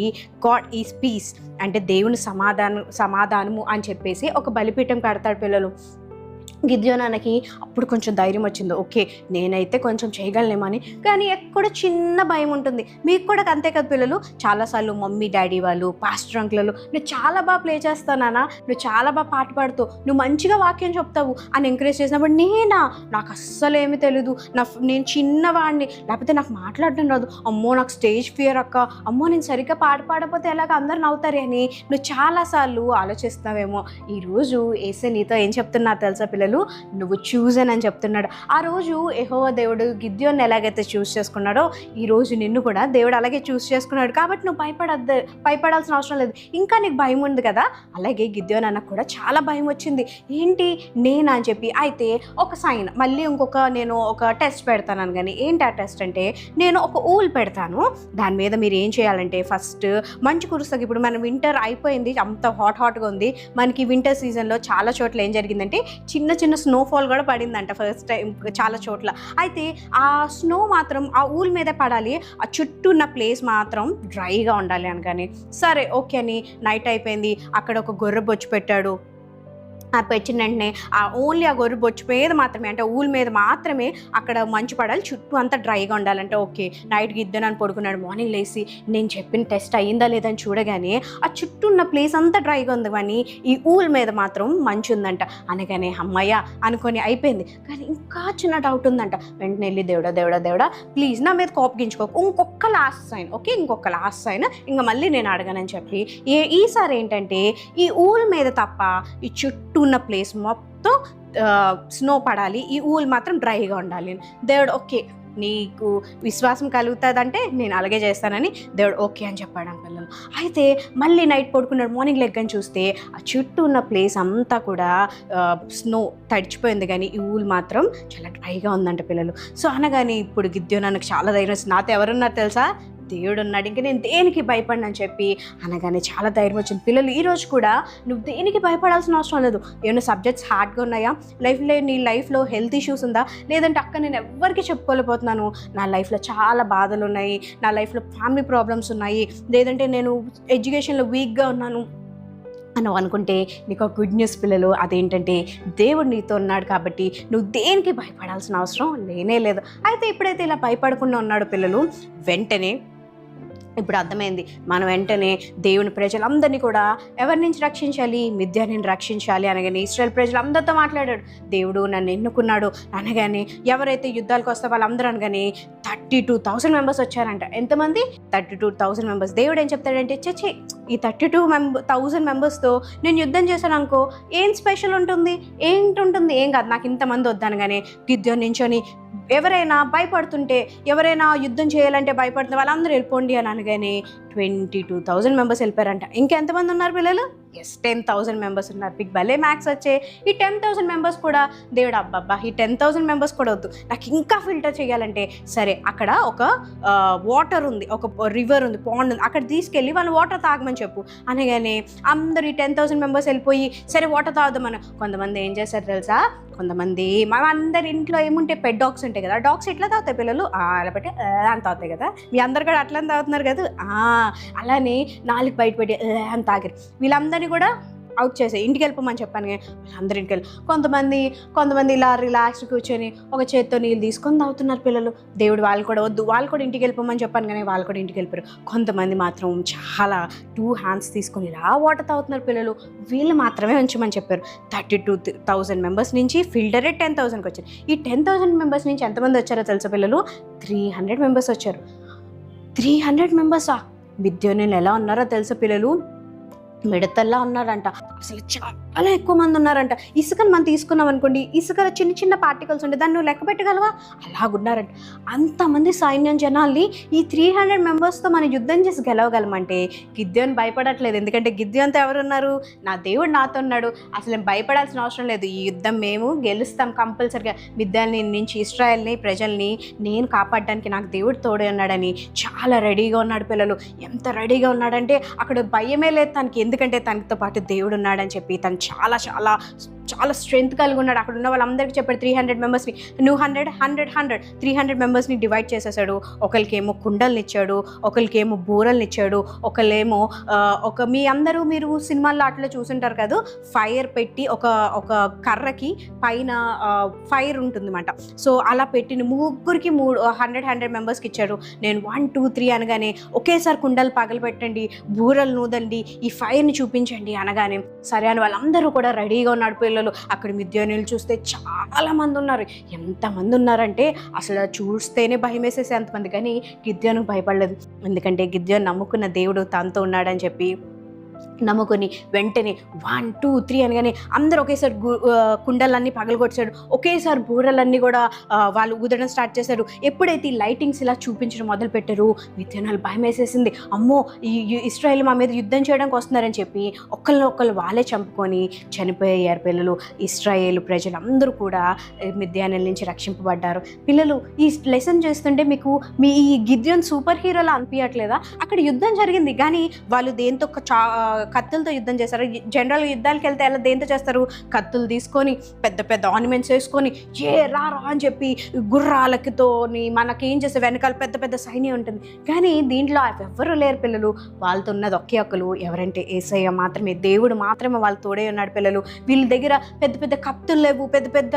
గాడ్ ఈజ్ పీస్ అంటే దేవుని సమాధానము అని చెప్పేసి ఒక బలిపీఠం కడతాడు పిల్లలు. గిద్యోను అన్నకి అప్పుడు కొంచెం ధైర్యం వచ్చింది, ఓకే నేనైతే కొంచెం చేయగలనేమని. కానీ ఎక్కడ చిన్న భయం ఉంటుంది, మీకు కూడా అంతే కదా పిల్లలు. చాలాసార్లు మమ్మీ డాడీ వాళ్ళు, పాస్టర్ అంకులు, నువ్వు చాలా బాగా ప్లే చేస్తానా, నువ్వు చాలా బాగా పాట పాడుతావు, నువ్వు మంచిగా వాక్యం చెప్తావు అని ఎంకరేజ్ చేసినప్పుడు నాకు అస్సలు ఏమీ తెలీదు, నేను చిన్నవాడిని, లేకపోతే నాకు మాట్లాడడం రాదు, అమ్మో నాకు స్టేజ్ ఫియర్ అక్క, అమ్మో నేను సరిగ్గా పాట పాడకపోతే ఎలాగ అందరు నవ్వుతారే అని నువ్వు చాలాసార్లు ఆలోచిస్తున్నావేమో. ఈరోజు యేసే నీతో ఏం చెప్తున్నారు తెలుసా పిల్లలు, నువ్వు చూజన్ అని చెప్తున్నాడు. ఆ రోజు యెహోవా దేవుడు గిద్యోన్ని ఎలాగైతే చూస్ చేసుకున్నాడో ఈ రోజు నిన్ను కూడా దేవుడు అలాగే చూస్ చేసుకున్నాడు. కాబట్టి నువ్వు భయపడాల్సిన అవసరం లేదు. ఇంకా నీకు భయం ఉంది కదా, అలాగే గిద్యోను అన్నకు కూడా చాలా భయం వచ్చింది. ఏంటి నేనా అని చెప్పి, అయితే ఒక సైన్ మళ్ళీ నేను ఒక టెస్ట్ పెడతాను. కానీ ఏంటి ఆ టెస్ట్ అంటే, నేను ఒక ఊల్ పెడతాను, దాని మీద మీరు ఏం చేయాలంటే ఫస్ట్ మంచు కురుస్తుంది. ఇప్పుడు మన వింటర్ అయిపోయింది, అంత హాట్గా ఉంది మనకి. వింటర్ సీజన్లో చాలా చోట్ల ఏం జరిగిందంటే చిన్న స్నోఫాల్ కూడా పడిందంట ఫస్ట్ టైం చాలా చోట్ల. అయితే ఆ స్నో మాత్రం ఆ ఊల్ మీద పడాలి, ఆ చుట్టూ ఉన్న ప్లేస్ మాత్రం డ్రైగా ఉండాలి అనగానే సరే ఓకే అని నైట్ అయిపోయింది. అక్కడ ఒక గొర్రె బొచ్చు పెట్టాడు. ఆ పెట్టిన వెంటనే ఓన్లీ ఆ గొర్రె బొచ్చు మీద మాత్రమే, అంటే ఊల్ మీద మాత్రమే అక్కడ మంచు పడాలి, చుట్టూ అంతా డ్రైగా ఉండాలంటే ఓకే. నైట్ గిద్దనని పడుకున్నాడు. మార్నింగ్ లేచి నేను చెప్పిన టెస్ట్ అయ్యిందా లేదని చూడగానే ఆ చుట్టూ ఉన్న ప్లేస్ అంతా డ్రైగా ఉంది, కానీ ఈ ఊల్ మీద మాత్రం మంచు ఉందంట. అనగానే అమ్మయ్య అనుకొని అయిపోయింది. కానీ ఇంకా చిన్న డౌట్ ఉందంట. వెంటనే వెళ్ళి దేవుడా ప్లీజ్ నా మీద కోపగించుకోకు, ఇంకొక లాస్ట్ సైన్, ఓకే ఇంకొక లాస్ట్ సైన్, ఇంకా మళ్ళీ నేను అడగనని చెప్పి ఈసారి ఏంటంటే ఈ ఊల్ మీద తప్ప ఈ చుట్టూ ఉన్న ప్లేస్ మొత్తం స్నో పడాలి, ఈ ఊల్ మాత్రం డ్రైగా ఉండాలి. దేవుడు ఓకే నీకు విశ్వాసం కలుగుతుందంటే నేను అలాగే చేస్తానని దేవుడు ఓకే అని చెప్పాడు పిల్లలు. అయితే మళ్ళీ నైట్ పడుకున్నాడు. మార్నింగ్ లెగ్గని చూస్తే ఆ చుట్టూ ఉన్న ప్లేస్ అంతా కూడా స్నో తడిచిపోయింది, కానీ ఈ ఊల్ మాత్రం చాలా డ్రైగా ఉందంట పిల్లలు. సో అనగానే ఇప్పుడు గిద్యోను నాకు చాలా ధైర్యం వచ్చింది, నాతో ఎవరున్నారు తెలుసా, దేవుడు ఉన్నాడు, ఇంకా నేను దేనికి భయపడిన అని చెప్పి అనగానే చాలా ధైర్యం వచ్చింది. పిల్లలు ఈరోజు కూడా నువ్వు దేనికి భయపడాల్సిన అవసరం లేదు. ఏమైనా సబ్జెక్ట్స్ హార్డ్గా ఉన్నాయా, నీ లైఫ్లో హెల్త్ ఇష్యూస్ ఉందా, లేదంటే అక్క నేను ఎవరికి చెప్పుకోలేకపోతున్నాను, నా లైఫ్లో చాలా బాధలు ఉన్నాయి, నా లైఫ్లో ఫ్యామిలీ ప్రాబ్లమ్స్ ఉన్నాయి, లేదంటే నేను ఎడ్యుకేషన్లో వీక్గా ఉన్నాను అని అనుకుంటే నీకు ఒక గుడ్ న్యూస్ పిల్లలు. అదేంటంటే దేవుడు నీతో ఉన్నాడు కాబట్టి నువ్వు దేనికి భయపడాల్సిన అవసరం లేనే లేదు. అయితే ఎప్పుడైతే ఇలా భయపడకుండా ఉన్నాడు పిల్లలు, వెంటనే ఇప్పుడు అర్థమైంది. మనం వెంటనే దేవుని ప్రజలందరినీ కూడా ఎవరి నుంచి రక్షించాలి? మిద్యాన్ని రక్షించాలి అనగానే ఇశ్రాయేల్ ప్రజలందరితో మాట్లాడాడు. దేవుడు నన్ను ఎన్నుకున్నాడు అనగానే ఎవరైతే యుద్ధాలకు వస్తే వాళ్ళందరూ అనగానే 32,000 మెంబర్స్ వచ్చారంట. ఎంతమంది? 32,000 మెంబర్స్. దేవుడు ఏం చెప్తాడంటే, చచ్చి ఈ 32,000 మెంబర్స్తో నేను యుద్ధం చేశాను అనుకో, ఏం స్పెషల్ ఉంటుంది? ఏంటుంటుంది? ఏం కాదు, నాకు ఇంతమంది వద్దనగానే గిద్యోను నించొని ఎవరైనా భయపడుతుంటే, ఎవరైనా యుద్ధం చేయాలంటే భయపడుతుంటే వాళ్ళందరూ వెళ్ళిపోండి అని అనగానే 22,000 మెంబర్స్ వెళ్ళిపోయారంట. ఇంకెంతమంది ఉన్నారు పిల్లలు? ఎస్, 10,000 మెంబర్స్ ఉన్నారు. మీకు భలే మ్యాథ్స్ వచ్చే. ఈ 10,000 మెంబర్స్ కూడా దేవుడు అబ్బబ్బా ఈ 10,000 మెంబర్స్ కూడా వద్దు, నాకు ఇంకా ఫిల్టర్ చేయాలంటే సరే అక్కడ ఒక వాటర్ ఉంది, ఒక రివర్ ఉంది, పాండ్ ఉంది, అక్కడ తీసుకెళ్ళి వాళ్ళు వాటర్ తాగమని చెప్పు అనగానే అందరు ఈ 10,000 మెంబర్స్ వెళ్ళిపోయి సరే వాటర్ తాగుదామని. కొంతమంది ఏం చేశారు తెలుసా? కొంతమంది మన అందరి ఇంట్లో ఏముంటే పెట్ డాగ్స్ ఉంటాయి కదా, డాగ్స్ ఎట్లా తాగుతాయి పిల్లలు? అలా పెట్టి అని తాగుతాయి కదా. మీ అందరు కూడా అట్లా తాగుతున్నారు కదా. అలానే నాలుగు బయట పెట్టి అని తాగారు. వీళ్ళందరినీ కూడా అవుట్ చేసాయి, ఇంటికి వెళ్ళిపోమని చెప్పాను కానీ వాళ్ళందరూ ఇంటికి వెళ్ళి కొంతమంది ఇలా రిలాక్స్ కూర్చొని ఒక చేత్తో నీళ్ళు తీసుకొని తాగుతున్నారు పిల్లలు. దేవుడు వాళ్ళు కూడా వద్దు, వాళ్ళు కూడా ఇంటికి వెళ్ళిపోమని చెప్పాను కానీ వాళ్ళు కూడా ఇంటికి వెళ్ళిపోయారు. కొంతమంది మాత్రం చాలా 2 hands తీసుకొని ఇలా వాటర్ తాగుతున్నారు పిల్లలు. వీళ్ళు మాత్రమే ఉంచమని చెప్పారు. 32,000 మెంబర్స్ నుంచి ఫిల్టరే 10,000కి వచ్చారు. ఈ 10,000 మెంబర్స్ నుంచి ఎంతమంది వచ్చారో తెలుసా పిల్లలు? 300 మెంబర్స్ వచ్చారు. 300 మెంబర్సా? మిద్యానీయులు ఎలా ఉన్నారో తెలుసా పిల్లలు? మిడతల్లా ఉన్నారంట. అసలు చాలా ఎక్కువ మంది ఉన్నారంట. ఇసుకను మనం తీసుకున్నాం అనుకోండి, ఇసుకలో చిన్న చిన్న పార్టికల్స్ ఉంటే దాన్ని నువ్వు లెక్క పెట్టగలవా? అలాగున్నారంట. అంతమంది సైన్యం జనాల్ని ఈ 300 మెంబర్స్తో మనం యుద్ధం చేసి గెలవగలమంటే గిద్యోను భయపడట్లేదు. ఎందుకంటే గిద్యోన్తో ఎవరున్నారు? నా దేవుడు నాతో ఉన్నాడు, అసలు నేను భయపడాల్సిన అవసరం లేదు, ఈ యుద్ధం మేము గెలుస్తాం కంపల్సరిగా. మిద్యాన్ని నుంచి ఇశ్రాయేల్ని ప్రజల్ని నేను కాపాడడానికి నాకు దేవుడు తోడే ఉన్నాడని చాలా రెడీగా ఉన్నాడు పిల్లలు. ఎంత రెడీగా ఉన్నాడంటే అక్కడ భయమే లేదు తనకి, ఎందుకంటే తనతో పాటు దేవుడు ఉన్నాడని చెప్పి తను చాలా చాలా చాలా స్ట్రెంగ్త్ కలిగి ఉన్నాడు. అక్కడ ఉన్న వాళ్ళందరికీ చెప్పాడు 300 మెంబర్స్ని నువ్వు 100 300 మెంబర్స్ని డివైడ్ చేసేసాడు. ఒకరికేమో కుండల్ని ఇచ్చాడు, ఒకరికేమో బూరల్ని ఇచ్చాడు, ఒకళ్ళేమో మీ అందరూ మీరు సినిమాల్లో అట్లా చూసుంటారు కదా, ఫైర్ పెట్టి ఒక కర్రకి పైన ఫైర్ ఉంటుందన్నమాట. సో అలా పెట్టిన ముగ్గురికి 100 మెంబర్స్కి ఇచ్చాడు. నేను 1 2 3 అనగానే ఒకేసారి కుండలు పగలబెట్టండి, బూరలు నూదండి, ఈ ఫైర్ని చూపించండి అనగానే సరే అని వాళ్ళందరూ కూడా రెడీగా ఉన్నాడు పిల్లలు. అక్కడ మిద్యానీయులు చూస్తే చాలా మంది ఉన్నారు. ఎంతమంది ఉన్నారంటే అసలు చూస్తేనే భయం వేసేసే అంతమంది. కానీ గిద్యోనుకు భయపడలేదు, ఎందుకంటే గిద్యోను నమ్ముకున్న దేవుడు తనతో ఉన్నాడని చెప్పి నమ్ముకొని వెంటనే 1 2 3 అనగానే అందరూ ఒకేసారి కుండలన్నీ పగలగొచ్చాడు. ఒకేసారి బూరలన్నీ కూడా వాళ్ళు ఊదడం స్టార్ట్ చేశారు. ఎప్పుడైతే ఈ లైటింగ్స్ ఇలా చూపించడం మొదలు పెట్టారు మిద్యానీయులు భయం వేసేసింది. అమ్మో ఈ ఇశ్రాయేలు మా మీద యుద్ధం చేయడానికి వస్తున్నారని చెప్పి ఒకళ్ళు వాళ్ళే చంపుకొని చనిపోయారు పిల్లలు. ఇశ్రాయేలు ప్రజలందరూ కూడా మిద్యానీయుల నుంచి రక్షింపబడ్డారు. పిల్లలు ఈ లెసన్ చేస్తుంటే మీకు మీ ఈ గిద్యోను సూపర్ హీరోలా అనిపించట్లేదా? అక్కడ యుద్ధం జరిగింది కానీ వాళ్ళు దేంతో కత్తులతో యుద్ధం చేస్తారు. జనరల్ యుద్ధాలకు వెళ్తే ఎలా దేంతో చేస్తారు? కత్తులు తీసుకొని పెద్ద పెద్ద ఆర్నమెంట్స్ వేసుకొని రా అని చెప్పి గుర్రాలకితోని మనకేం చేస్తే వెనకాల పెద్ద పెద్ద సైన్యం ఉంటుంది. కానీ దీంట్లో ఎవరు లేరు పిల్లలు. వాళ్ళతో ఉన్నది ఒకే ఒక్కరు, ఎవరంటే యేసయ్య మాత్రమే. దేవుడు మాత్రమే వాళ్ళు తోడే ఉన్నాడు పిల్లలు. వీళ్ళ దగ్గర పెద్ద పెద్ద కత్తులు లేవు, పెద్ద పెద్ద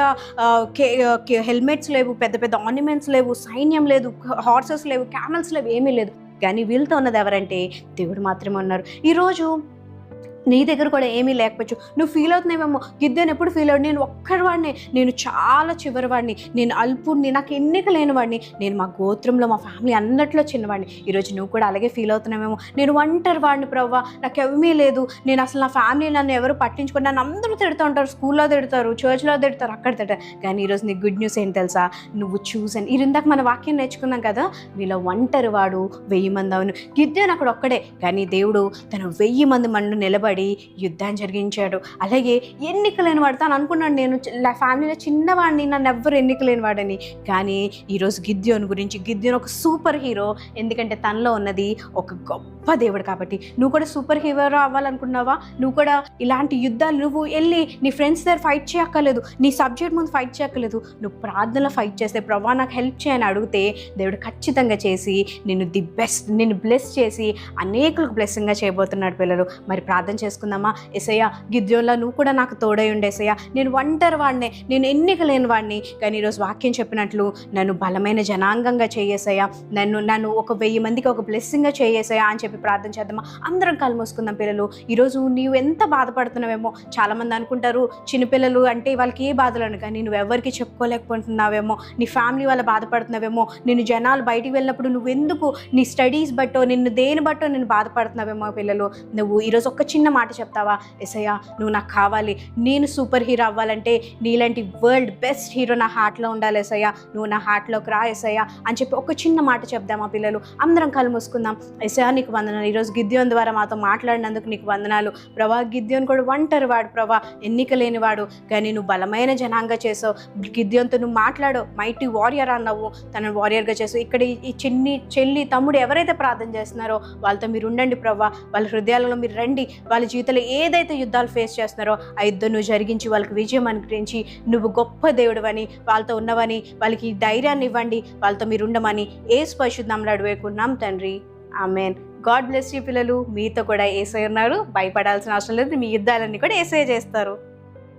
హెల్మెట్స్ లేవు, పెద్ద పెద్ద ఆర్నమెంట్స్ లేవు, సైన్యం లేదు, హార్సెస్ లేవు, క్యామెల్స్ లేవు, ఏమీ లేదు. కానీ వీళ్ళతో ఉన్నది ఎవరంటే దేవుడు మాత్రమే ఉన్నారు. ఈరోజు నీ దగ్గర కూడా ఏమీ లేకపోవచ్చు. నువ్వు ఫీల్ అవుతున్నావేమో, గిద్యోను ఎప్పుడు ఫీల్ అవ్వడు, నేను ఒక్కడివాడిని, నేను చాలా చివరివాడిని, నేను అల్పుడిని, నాకు ఎన్నిక లేని వాడిని, నేను మా గోత్రంలో మా ఫ్యామిలీ అన్నట్లో చిన్నవాడిని. ఈరోజు నువ్వు కూడా అలాగే ఫీల్ అవుతున్నావేమో, నేను ఒంటరి వాడిని ప్రవ్వా, నాకు ఏమీ లేదు, నేను అసలు నా ఫ్యామిలీ నన్ను ఎవరు పట్టించుకొని నన్ను అందరూ తిడుతూ ఉంటారు, స్కూల్లో తిడతారు, చర్చ్లో తిడతారు, అక్కడ తిడతారు. కానీ ఈరోజు నీకు గుడ్ న్యూస్ ఏంటి తెలుసా? నువ్వు చూసాను. ఇందాక మన వాక్యం నేర్చుకున్నాం కదా, వీళ్ళ ఒంటరి వాడు 1000 మంది. అవును, గిద్యోను అక్కడ ఒక్కడే, కానీ దేవుడు తను 1000 మంది మండు నిలబడి యుద్ధాన్ని జరిగించాడు. అలాగే ఎన్నికలేని వాడు తాను అనుకున్నాడు, నేను ఫ్యామిలీలో చిన్నవాడిని, నన్ను ఎవ్వరు ఎన్నికలేని వాడని. కానీ ఈరోజు గిద్యోను గురించి, గిద్యోను ఒక సూపర్ హీరో. ఎందుకంటే తనలో ఉన్నది ఒక గొప్ప గొప్ప దేవుడు కాబట్టి. నువ్వు కూడా సూపర్ హీరో అవ్వాలనుకున్నావా? నువ్వు కూడా ఇలాంటి యుద్ధాలు నువ్వు వెళ్ళి నీ ఫ్రెండ్స్ దగ్గర ఫైట్ చేయక్కర్లేదు, నీ సబ్జెక్ట్ ముందు ఫైట్ చేయక్కర్లేదు. నువ్వు ప్రార్థనలో ఫైట్ చేస్తే ప్రభా నాకు హెల్ప్ చేయని అడిగితే దేవుడు ఖచ్చితంగా చేసి నిన్ను నిన్ను బ్లెస్ చేసి అనేకులకు బ్లెస్సింగ్గా చేయబోతున్నాడు పిల్లలు. మరి ప్రార్థన చేసుకుందామా? యేసయ్యా, గిద్యోన్లా నువ్వు కూడా నాకు తోడై ఉండేసయ్యా. నేను ఒంటరి వాడినే, నేను ఎన్నిక లేని వాడిని, కానీ ఈరోజు వాక్యం చెప్పినట్లు నన్ను బలమైన జనాంగంగా చేయేసయ్యా, నన్ను ఒక 1000 మందికి ఒక బ్లెస్సింగ్గా చేయేసయ్యా అని చెప్పి ప్రార్థన చేద్దామా? అందరం కళ్ళు మూసుకుందాం పిల్లలు. ఈరోజు నీవు ఎంత బాధపడుతున్నావేమో. చాలామంది అనుకుంటారు చిన్నపిల్లలు అంటే వాళ్ళకి ఏ బాధలను, కానీ నువ్వు ఎవరికి చెప్పుకోలేకపోతున్నావేమో, నీ ఫ్యామిలీ వాళ్ళ బాధపడుతున్నావేమో, నిన్ను జనాలు బయటికి వెళ్ళినప్పుడు నువ్వు ఎందుకు నీ స్టడీస్ బట్టో నిన్ను దేని బట్టో నేను బాధపడుతున్నావేమో పిల్లలు. నువ్వు ఈరోజు ఒక చిన్న మాట చెప్తావా? యేసయ్యా, నువ్వు నాకు కావాలి, నేను సూపర్ హీరో అవ్వాలంటే నీలాంటి వరల్డ్ బెస్ట్ హీరో నా హార్ట్లో ఉండాలి యేసయ్యా, నువ్వు నా హార్ట్లోకి రా యేసయ్యా అని చెప్పి ఒక చిన్న మాట చెప్దామా పిల్లలు? అందరం కళ్ళు మూసుకుందాం. యేసయ్యా నీకు వందనాలు, ఈరోజు గిద్యోన్ ద్వారా మాతో మాట్లాడినందుకు నీకు వందనాలు ప్రభా. గిద్యోన్ కూడా ఒంటరి వాడు ప్రభా, ఎన్నిక లేనివాడు, కానీ నువ్వు బలమైన జనాంగా చేసావు. గిద్యోన్తో నువ్వు మాట్లాడు, మైటీ వారియర్ అన్నావు, తనను వారియర్గా చేసావు. ఇక్కడ ఈ చెల్లి తమ్ముడు ఎవరైతే ప్రార్థన చేస్తున్నారో వాళ్ళతో మీరు ఉండండి ప్రభా, వాళ్ళ హృదయాలలో మీరు రండి. వాళ్ళ జీవితంలో ఏదైతే యుద్ధాలు ఫేస్ చేస్తున్నారో ఆ యుద్ధం నువ్వు జరిగించి వాళ్ళకి విజయం అనుగ్రహించి నువ్వు గొప్ప దేవుడివని, వాళ్ళతో ఉన్నవని, వాళ్ళకి ధైర్యాన్ని ఇవ్వండి, వాళ్ళతో మీరు ఉండమని యేసు పరిశుద్ధ నామములో అడుగుతున్నాం తండ్రి, ఆమేన్. గాడ్ బ్లెస్ యూ పిల్లలు. మీతో కూడా యేసయ్య ఉన్నాడు, భయపడాల్సిన అవసరం లేదు. మీ యుద్ధాలన్నీ కూడా యేసయ్య చేస్తారు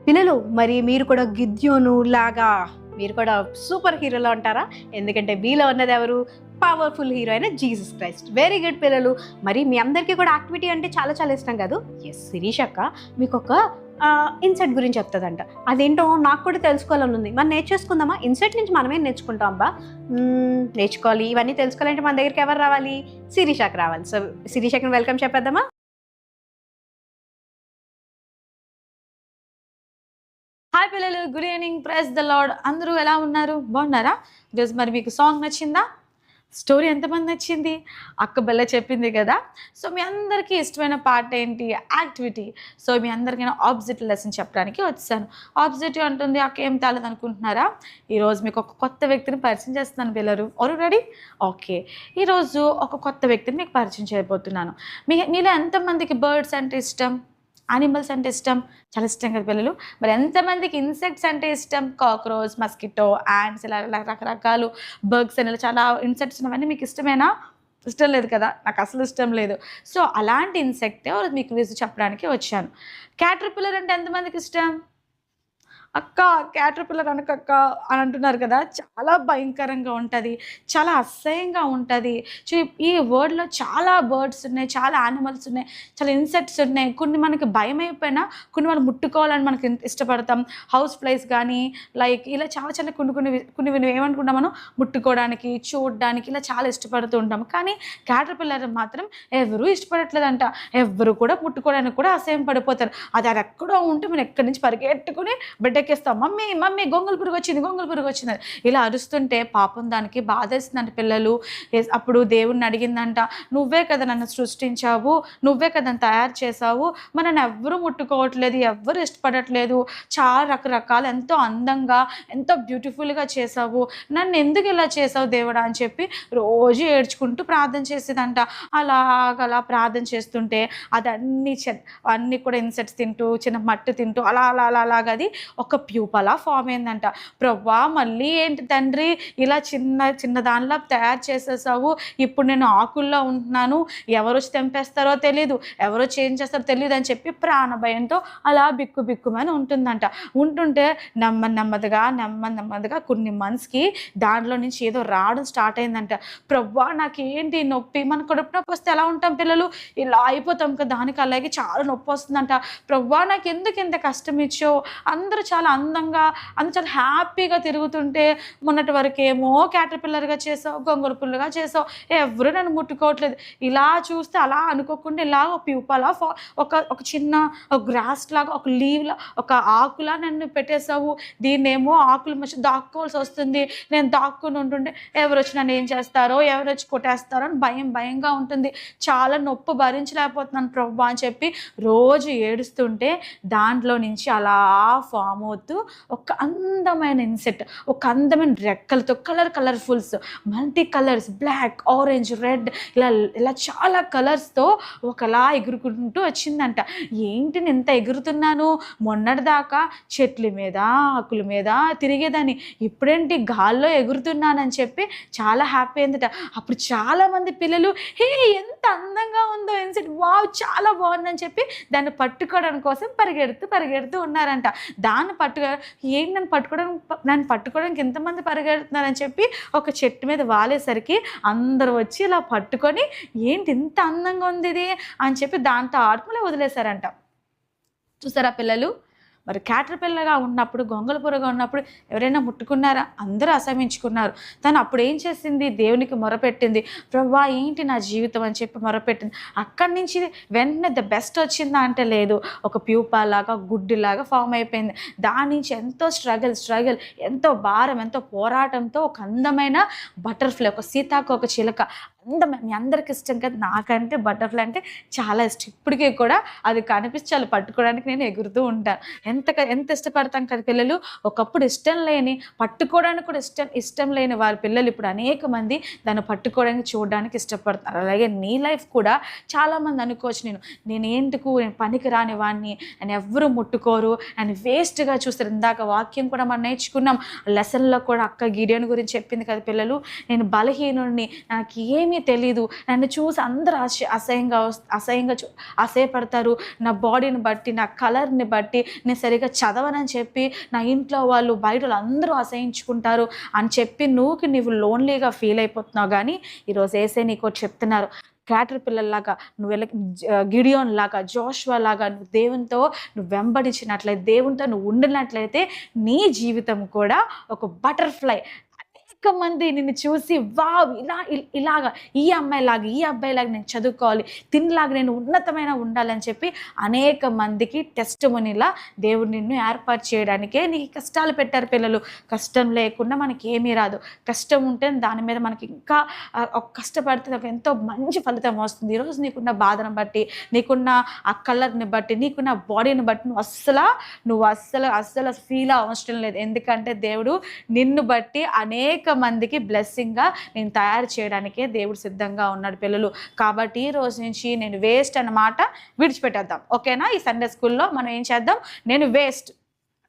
పిల్లలు. మరి మీరు కూడా గిద్యోను లాగా మీరు కూడా సూపర్ హీరోలో ఉంటారా? ఎందుకంటే మీలో ఉన్నది ఎవరు? పవర్ఫుల్ హీరో అయిన జీసస్ క్రైస్ట్. వెరీ గుడ్ పిల్లలు. మరి మీ అందరికీ కూడా యాక్టివిటీ అంటే చాలా చాలా ఇష్టం కాదు? ఎస్, శిరీష్ అక్క మీకు ఒక ఇన్సెట్ గురించి చెప్తుందంట. అదేంటో నాకు కూడా తెలుసుకోవాలని ఉంది. మనం నేర్చేసుకుందామా? ఇన్సెట్ నుంచి మనమేం నేర్చుకుంటాం అబ్బా? నేర్చుకోవాలి. ఇవన్నీ తెలుసుకోవాలంటే మన దగ్గరికి ఎవరు రావాలి? శిరీష్ అక్క రావాలి. సో శిరీష్ అక్కని వెల్కమ్ చెప్పేద్దామా? హాయ్ పిల్లలు, good evening, praise the lord. అందరూ ఎలా ఉన్నారు? బాగున్నారా? ఈరోజు మరి మీకు సాంగ్ నచ్చిందా? స్టోరీ ఎంతమంది నచ్చింది? అక్క బెల్ల చెప్పింది కదా. సో మీ అందరికీ ఇష్టమైన పార్ట్ ఏంటి? యాక్టివిటీ. సో మీ అందరికీ ఆబ్జెక్టివ్ లెసన్ చెప్పడానికి వచ్చాను. ఆబ్జెక్టివ్ అంటుంది అక్క ఏం తేలేదు అనుకుంటున్నారా? ఈరోజు మీకు ఒక కొత్త వ్యక్తిని పరిచయం చేస్తున్నాను పిల్లలు. Are ready? ఓకే. ఈరోజు ఒక కొత్త వ్యక్తిని మీకు పరిచయం చేయబోతున్నాను. మీలో ఎంతమందికి బర్డ్స్ అంటే ఇష్టం? యానిమల్స్ అంటే ఇష్టం? చాలా ఇష్టం కదా పిల్లలు. మరి ఎంతమందికి ఇన్సెక్ట్స్ అంటే ఇష్టం? కాక్రోచ్, మస్కిటో, యాంట్స్, ఇలా రకరకాలు బర్గ్స్ అని చాలా ఇన్సెక్ట్స్ అవన్నీ మీకు ఇష్టమేనా? ఇష్టం లేదు కదా, నాకు అసలు ఇష్టం లేదు. సో అలాంటి ఇన్సెక్టే మీకు చెప్పడానికి వచ్చాను. క్యాటర్పిల్లర్ అంటే ఎంతమందికి ఇష్టం? అక్క క్యాటర్పిల్లర్ అనకక్క అని అంటున్నారు కదా. చాలా భయంకరంగా ఉంటుంది, చాలా అసహ్యంగా ఉంటుంది. ఈ వరల్డ్లో చాలా బర్డ్స్ ఉన్నాయి, చాలా యానిమల్స్ ఉన్నాయి, చాలా ఇన్సెక్ట్స్ ఉన్నాయి. కొన్ని మనకి భయం అయిపోయినా కొన్ని మనం ముట్టుకోవాలని మనకి ఇష్టపడతాం. హౌస్ ఫ్లైస్ కానీ లైక్ ఇలా చాలా చాలా కొన్ని ఏమనుకుంటాం మనం ముట్టుకోవడానికి, చూడడానికి ఇలా చాలా ఇష్టపడుతూ ఉంటాం. కానీ క్యాటర్పిల్లర్ మాత్రం ఎవరూ ఇష్టపడట్లేదంట. ఎవరు కూడా ముట్టుకోవడానికి కూడా అసహ్యం పడిపోతారు. అది ఎక్కడో ఉంటే మనం ఎక్కడి నుంచి పరిగెట్టుకుని బిడ్డెక్కిస్తాం. మమ్మీ మమ్మీ గొంగళి పురుగు వచ్చింది ఇలా అరుస్తుంటే పాపం దానికి బాధేస్తుందంట పిల్లలు. అప్పుడు దేవుడిని అడిగిందంట, నువ్వే కదా నన్ను సృష్టించావు, నువ్వే కదా నన్ను తయారు చేసావు, మరి నన్ను ఎవ్వరూ ముట్టుకోవట్లేదు, ఎవ్వరు ఇష్టపడట్లేదు, చాలా రకరకాల ఎంతో అందంగా ఎంతో బ్యూటిఫుల్గా చేసావు, నన్ను ఎందుకు ఇలా చేసావు దేవుడా అని చెప్పి రోజు ఏడ్చుకుంటూ ప్రార్థన చేసేదంట. అలా ప్రార్థన చేస్తుంటే అన్నీ కూడా ఇన్సెక్ట్స్ తింటూ చిన్న మట్టి తింటూ అలాగది ఒక ప్యూపలా ఫామ్ అయిందంట. ప్రవ్వా మళ్ళీ ఏంటి తండ్రి ఇలా చిన్న దానిలా తయారు చేసేసావు, ఇప్పుడు నేను ఆకుల్లో ఉంటున్నాను, ఎవరు వచ్చి తెంపేస్తారో తెలియదు, ఎవరో చేంజ్ చేస్తారో తెలియదు అని చెప్పి ప్రాణభయంతో అలా బిక్కుమని ఉంటుందంట. ఉంటుంటే నెమ్మదిగా కొన్ని మంత్స్కి దాంట్లో నుంచి ఏదో రావడం స్టార్ట్ అయిందంట. ప్రవ్వా నాకేంటి నొప్పి, మన కడుపు నొప్పి వస్తే ఎలా ఉంటాం పిల్లలు, ఇలా అయిపోతాం కదా, దానికి అలాగే చాలా నొప్పి వస్తుందంట. ప్రవ్వా నాకు ఎందుకు ఇంత కష్టం ఇచ్చో, అందరూ చాలా అందంగా చాలా హ్యాపీగా తిరుగుతుంటే మొన్నటి వరకు ఏమో క్యాటర్పిల్లర్గా చేసావు, గొంగళి పుల్లుగా చేసావు, ఎవరు నన్ను ముట్టుకోవట్లేదు. ఇలా చూస్తే అలా అనుకోకుండా ఇలా ప్యూపలా ఒక చిన్న గ్రాస్ లాగా ఒక లీవ్లా ఒక ఆకులా నన్ను పెట్టేసావు, దీన్నేమో ఆకులు మంచి దాక్కోవాల్సి వస్తుంది, నేను దాక్కుని ఉంటుంటే ఎవరు వచ్చి నన్ను ఏం చేస్తారో, ఎవరు వచ్చి కొట్టేస్తారో అని భయంగా ఉంటుంది, చాలా నొప్పి భరించలేకపోతున్నాను ప్రభు అని చెప్పి రోజు ఏడుస్తుంటే దాంట్లో నుంచి అలా ఫామ్ మౌత్, ఒక అందమైన ఇన్సెట్, ఒక అందమైన రెక్కలతో colourfuls, multi colours, black, orange, red, ఇలా ఇలా చాలా కలర్స్తో ఒకలా ఎగురుకుంటూ వచ్చిందంట. ఏంటి నేను ఇంత ఎగురుతున్నాను, మొన్నటిదాకా చెట్ల మీద ఆకుల మీద తిరిగేదాన్ని, ఇప్పుడేంటి గాల్లో ఎగురుతున్నానని చెప్పి చాలా హ్యాపీ అయిందట. అప్పుడు చాలామంది పిల్లలు హే ఎంత అందంగా ఉందో ఇన్సెట్, వావ్ చాలా బాగుందని చెప్పి దాన్ని పట్టుకోవడం కోసం పరిగెడుతూ ఉన్నారంట. దాన్ని ఏంటి నన్ను పట్టుకోవడానికి ఎంతమంది పరిగెడుతున్నారని చెప్పి ఒక చెట్టు మీద వాలేసరికి అందరూ వచ్చి ఇలా పట్టుకొని ఏంటి ఇంత అందంగా ఉంది ఇది అని చెప్పి దాంతో ఆడుకుని వదిలేశారంట. చూసారా పిల్లలు, మరి క్యాటర్పిల్లర్గా ఉన్నప్పుడు, గొంగళ పురుగుగా ఉన్నప్పుడు ఎవరైనా ముట్టుకున్నారా? అందరూ అసహించుకున్నారు. తను అప్పుడు ఏం చేసింది? దేవునికి మొరపెట్టింది, ప్రభువా ఏంటి నా జీవితం అని చెప్పి మొరపెట్టింది. అక్కడి నుంచి వెంటనే ద బెస్ట్ వచ్చిందా అంటే లేదు, ఒక ప్యూపాలాగా గుడ్డిలాగా ఫామ్ అయిపోయింది. దాని నుంచి ఎంతో స్ట్రగుల్, ఎంతో భారం, ఎంతో పోరాటంతో ఒక అందమైన బటర్ఫ్లై, ఒక సీతాకోక చిలుక, మీ అందరికి ఇష్టం కదా, నాకంటే బటర్ఫ్లై అంటే చాలా ఇష్టం. ఇప్పటికీ కూడా అది కనిపిస్తే చాలా పట్టుకోవడానికి నేను ఎగురుతూ ఉంటాను. ఎంత ఇష్టపడతాం కదా పిల్లలు. ఒకప్పుడు ఇష్టం లేని, పట్టుకోవడానికి కూడా ఇష్టం లేని వారి పిల్లలు ఇప్పుడు అనేక మంది దాన్ని పట్టుకోవడానికి, చూడడానికి ఇష్టపడతారు. అలాగే నీ లైఫ్ కూడా చాలామంది అనుకోవచ్చు, నేను పనికి రాని వాడిని, నేను ఎవ్వరూ ముట్టుకోరు అని వేస్ట్గా చూస్తారు. ఇందాక వాక్యం కూడా మనం నేర్చుకున్నాం, లెసన్లో కూడా అక్క గిడియోన్ గురించి చెప్పింది కదా పిల్లలు, నేను బలహీనుడిని, నాకు ఏమీ తెలీదు, నన్ను చూసి అందరూ అసహ్యపడతారు, నా బాడీని బట్టి, నా కలర్ని బట్టి, నేను సరిగా చదవనని చెప్పి నా ఇంట్లో వాళ్ళు, బయట వాళ్ళు అందరూ అసహించుకుంటారు అని చెప్పి నువ్వు లోన్లీగా ఫీల్ అయిపోతున్నావు. కానీ ఈరోజు యేసయ్య నీకు చెప్తున్నారు, క్యాటర్పిల్లర్లాగా నువ్వు గిడియోన్ లాగా, జోషువా లాగా నువ్వు దేవునితో వెంబడించినట్లయితే, దేవునితో నువ్వు ఉండినట్లయితే నీ జీవితం కూడా ఒక బటర్ఫ్లై. అనేక మంది నిన్ను చూసి వావ్ ఇలాగా ఈ అమ్మాయిలాగా, ఈ అబ్బాయిలాగా నేను చదువుకోవాలి, తినలాగా నేను ఉన్నతమైన ఉండాలని చెప్పి అనేక మందికి టెస్టిమనీలా దేవుడు నిన్ను ఏర్పాటు చేయడానికే నీకు కష్టాలు పెట్టారు పిల్లలు. కష్టం లేకుండా మనకి ఏమీ రాదు. కష్టం ఉంటే దాని మీద మనకి ఇంకా కష్టపడితే ఎంతో మంచి ఫలితం వస్తుంది. ఈరోజు నీకున్న బాధను బట్టి, నీకున్న ఆ కలర్ని బట్టి, నీకున్న బాడీని బట్టి నువ్వు అస్సలు ఫీల్ అవసరం లేదు. ఎందుకంటే దేవుడు నిన్ను బట్టి అనేక మందికి బ్లెస్సింగ్గా నేను తయారు చేయడానికే దేవుడు సిద్ధంగా ఉన్నాడు పిల్లలు. కాబట్టి ఈ రోజు నుంచి నేను వేస్ట్ అన్నమాట విడిచిపెట్టేద్దాం. ఓకేనా? ఈ సండే స్కూల్లో మనం ఏం చేద్దాం, నేను వేస్ట్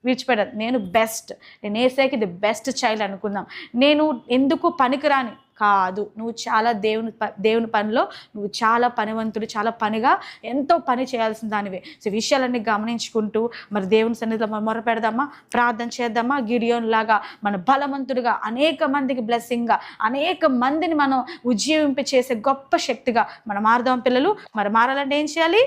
విడిచిపెట్టదు, నేను బెస్ట్, నేను యేసయ్యకి ది బెస్ట్ చైల్డ్ అనుకుందాం. నేను ఎందుకు పనికిరాని కాదు, నువ్వు చాలా దేవుని పనిలో నువ్వు చాలా పనివంతుడు, చాలా పనిగా ఎంతో పని చేయాల్సిన దానివే. సో విషయాలన్నీ గమనించుకుంటూ మరి దేవుని సన్నిధిలో మనం మొరపెడదామా, ప్రార్థన చేద్దామా, గిడియోన్ లాగా మన బలవంతుడిగా, అనేక మందికి బ్లెస్సింగ్గా, అనేక మందిని మనం ఉజ్జీవింప చేసే గొప్ప శక్తిగా మనం మారుదాం పిల్లలు. మరి మారాలంటే ఏం చేయాలి?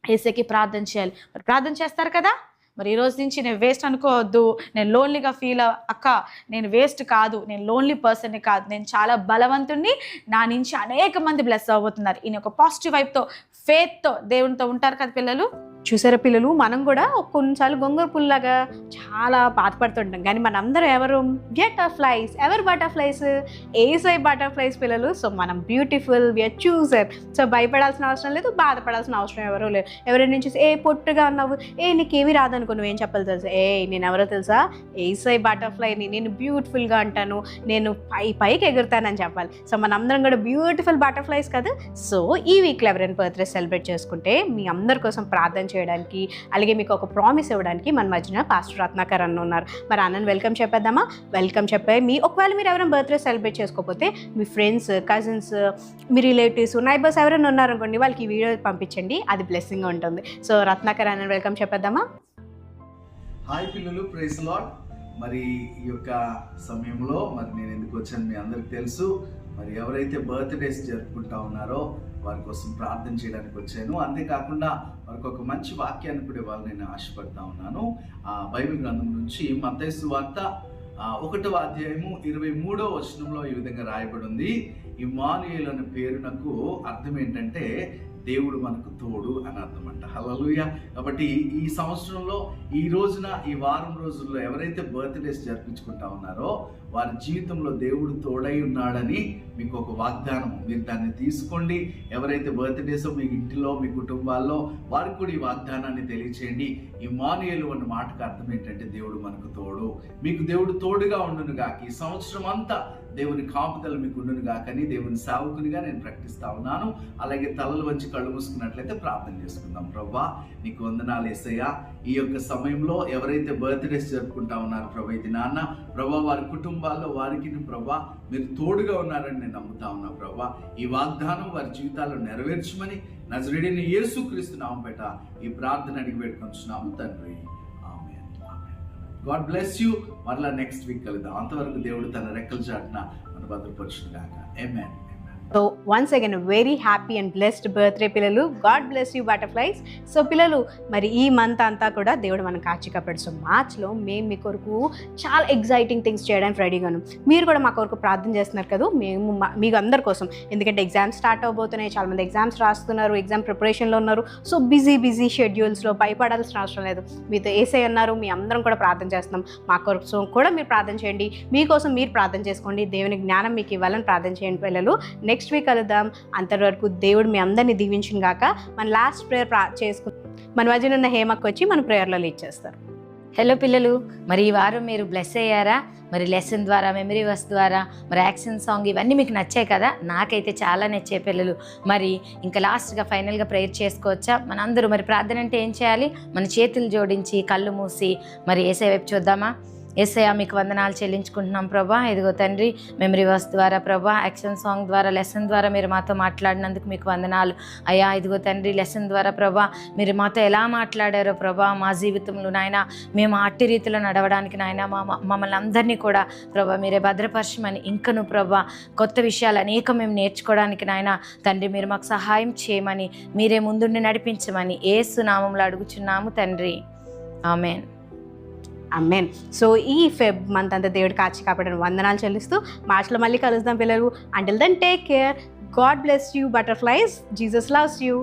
యేసయ్యకి ప్రార్థన చేయాలి. మరి ప్రార్థన చేస్తారు కదా. మరి ఈరోజు నుంచి నేను వేస్ట్ అనుకోవద్దు, నేను లోన్లీగా ఫీల్ అక్క, నేను వేస్ట్ కాదు, నేను లోన్లీ పర్సన్ని కాదు, నేను చాలా బలవంతుడిని, నా నుంచి అనేక మంది బ్లెస్ అవ్వబోతున్నారు. ఈయన ఒక పాజిటివ్ వైపుతో, ఫేత్తో దేవునితో ఉంటారు కదా పిల్లలు. చూసారా పిల్లలు, మనం కూడా కొన్నిసార్లు గొంగూర పుల్లాగా చాలా బాధపడుతుంటాం. కానీ మనందరం ఎవరు బటర్ఫ్లైస్? యేసయ్య బటర్ఫ్లైస్ పిల్లలు. సో మనం బ్యూటిఫుల్, వీఆర్ చూసర్. సో భయపడాల్సిన అవసరం లేదు, బాధపడాల్సిన అవసరం ఎవరూ లేదు. ఎవరైనా చూసి పొట్టుగా ఉన్నావు, నీకేమీ రాదనుకో, నువ్వేం చెప్పాలి తెలుసా? నేను ఎవరో తెలుసా? యేసయ్య బటర్ఫ్లైని, నేను బ్యూటిఫుల్గా అంటాను, నేను పైకి ఎగురుతానని చెప్పాలి. సో మనందరం కూడా బ్యూటిఫుల్ బటర్ఫ్లైస్ కదా. సో ఈ వీక్లో ఎవరైనా బర్త్డే సెలబ్రేట్ చేసుకుంటే మీ అందరి కోసం ప్రార్థన చేయడానికి, అలాగే మీకు ఒక ప్రామిస్ ఇవ్వడానికి మన మధ్యన పాస్టర్ రత్నాకర్ అన్న ఉన్నారు. మరి అన్నను వెల్కమ్ చెప్పేద్దామా? వెల్కమ్ చెప్పి ఒకవేళ మీరు ఎవరైనా బర్త్డే సెలబ్రేట్ చేసుకోకపోతే మీ ఫ్రెండ్స్, కజిన్స్, మీ రిలేటివ్స్, నైబర్స్ ఎవరైనా ఉన్నారనుకోండి, వాళ్ళకి ఈ వీడియో పంపించండి, అది బ్లెస్సింగ్గా ఉంటుంది. సో రత్నాకర్ అన్నను వెల్కమ్ చెప్పేద్దామా? హాయ్ పిల్లలు, ప్రైజ్ లార్డ్. మరి ఈ యొక్క సమయంలో మరి నేను ఎందుకు వచ్చాను మీ అందరికి తెలుసు. మరి ఎవరైతే బర్త్డేస్ జరుపుకుంటా ఉన్నారో వారి కోసం ప్రార్థన చేయడానికి వచ్చాను. అంతేకాకుండా వారికి ఒక మంచి వాక్యాన్ని కూడా ఇవ్వాలని నేను ఆశపడతా ఉన్నాను. బైబిల్ గ్రంథం నుంచి మత్తయి సువార్త 1వ అధ్యాయము 23వ వచనంలో ఈ విధంగా రాయబడి ఉంది. ఇమ్మానుయేలు అనే పేరునకు అర్థం ఏంటంటే దేవుడు మనకు తోడు అని అర్థం అంట. హల్లెలూయా. కాబట్టి ఈ సంవత్సరంలో ఈ రోజున ఈ వారం రోజుల్లో ఎవరైతే బర్త్డేస్ జరిపించుకుంటా ఉన్నారో వారి జీవితంలో దేవుడు తోడై ఉన్నాడని మీకు ఒక వాగ్దానం. మీరు దాన్ని తీసుకోండి. ఎవరైతే బర్త్డేస్ మీ ఇంటిలో మీ కుటుంబాల్లో వారికి కూడా ఈ వాగ్దానాన్ని తెలియచేయండి. ఇమ్మానుయేలు అన్న మాటకు అర్థం ఏంటంటే దేవుడు మనకు తోడు. మీకు దేవుడు తోడుగా ఉండును గాక. ఈ సంవత్సరం అంతా దేవుని కాపుదల మీకు ఉండును గాకని దేవుని సేవకునిగా నేను ప్రకటిస్తా ఉన్నాను. అలాగే తలలు వంచి కళ్ళు మూసుకున్నట్లయితే ప్రార్థన చేసుకుందాం. ప్రభా నీకు వందనాలు యేసయ్యా. ఈ యొక్క సమయంలో ఎవరైతే బర్త్డేస్ జరుపుకుంటా ఉన్నారో ప్రభా ఇది నాన్న ప్రభా వారి కుటుంబాల్లో వారికి ప్రభా మీరు తోడుగా ఉన్నారని నేను నమ్ముతా ఉన్నా. ప్రభా ఈ వాగ్దానం వారి జీవితాల్లో నెరవేర్చమని నజరేయుడైన యేసుక్రీస్తు నామం పేట ఈ ప్రార్థన అడిగి పెట్టుకొంచున్నాము తండ్రి. God bless you. మరలా నెక్స్ట్ వీక్ కలుద్దాం. అంతవరకు దేవుడు తన రెక్కల చాటున మన భద్రపరచును గాక. Amen. So once again very happy and blessed birthday పిల్లలు. God bless you butterflies. So పిల్లలు మరి ఈ మంత్ అంతా కూడా దేవుడు మనకు కాచి కాపాడు. సో మార్చ్లో మేము మీ కొరకు చాలా ఎగ్జైటింగ్ థింగ్స్ చేయడానికి రెడీగాను. మీరు కూడా మా కొరకు ప్రార్థన చేస్తున్నారు కదా, మేము మీకు అందరి కోసం. ఎందుకంటే ఎగ్జామ్స్ స్టార్ట్ అవబోతున్నాయి, చాలామంది ఎగ్జామ్స్ రాస్తున్నారు, ఎగ్జామ్ ప్రిపరేషన్లో ఉన్నారు. సో బిజీ షెడ్యూల్స్లో భయపడాల్సిన అవసరం లేదు. మీతో ఏసై అన్నారు, మీ అందరం కూడా ప్రార్థన చేస్తున్నాం. మా కొరకు కూడా మీరు ప్రార్థన చేయండి, మీకోసం మీరు ప్రార్థన చేసుకోండి. దేవుని జ్ఞానం మీకు ఇవ్వాలని ప్రార్థన చేయండి పిల్లలు. నెక్స్ట్ వీక్ కలుద్దాం. అంతవరకు దేవుడు మీ అందరినీ దీవించును గాక. మన లాస్ట్ ప్రేయర్ చేసుకుని మన మధ్యన ఉన్న హేమకు వచ్చి మన ప్రేయర్లో లీడ్ చేస్తారు. హలో పిల్లలు, మరి ఈ వారం మీరు బ్లెస్ అయ్యారా? మరి లెసన్ ద్వారా, మెమరీ వర్స్ ద్వారా, మరి యాక్షన్ సాంగ్ ఇవన్నీ మీకు నచ్చాయి కదా? నాకైతే చాలా నచ్చాయి పిల్లలు. మరి ఇంకా లాస్ట్గా ఫైనల్గా ప్రేయర్ చేసుకోవచ్చా? మనందరూ మరి ప్రార్థన అంటే ఏం చేయాలి? మన చేతులు జోడించి కళ్ళు మూసి మరి యేసయ్య వైపు చూద్దామా? యేసయ్య మీకు వందనాలు చెల్లించుకుంటున్నాం ప్రభా. ఇదిగో తండ్రి, మెమరీ వర్స్ ద్వారా ప్రభా, యాక్షన్ సాంగ్ ద్వారా, లెసన్ ద్వారా మీరు మాతో మాట్లాడినందుకు మీకు వందనాలు అయ్యా. ఇదిగో తండ్రి, లెసన్ ద్వారా ప్రభా మీరు మాతో ఎలా మాట్లాడారో ప్రభా, మా జీవితంలో నాయన మేము అట్టి రీతిలో నడవడానికి నాయన మమ్మల్ని అందరినీ కూడా ప్రభా మీరే భద్రపరచమని, ఇంకను ప్రభా కొత్త విషయాలు అనేక మేము నేర్చుకోవడానికి నాయన తండ్రి మీరు మాకు సహాయం చేయమని, మీరే ముందుండి నడిపించమని యేసు నామములో అడుగుచున్నాము తండ్రి. ఆమేన్. అమెన్. సో ఈ ఫెబ్ మంత్ అంతా దేవుడు కాచి కాపాడని వందనాలు చెల్లిస్తూ మార్చ్లో మళ్ళీ కలుద్దాం పిల్లలు. Until then take care. God bless you butterflies. Jesus loves you.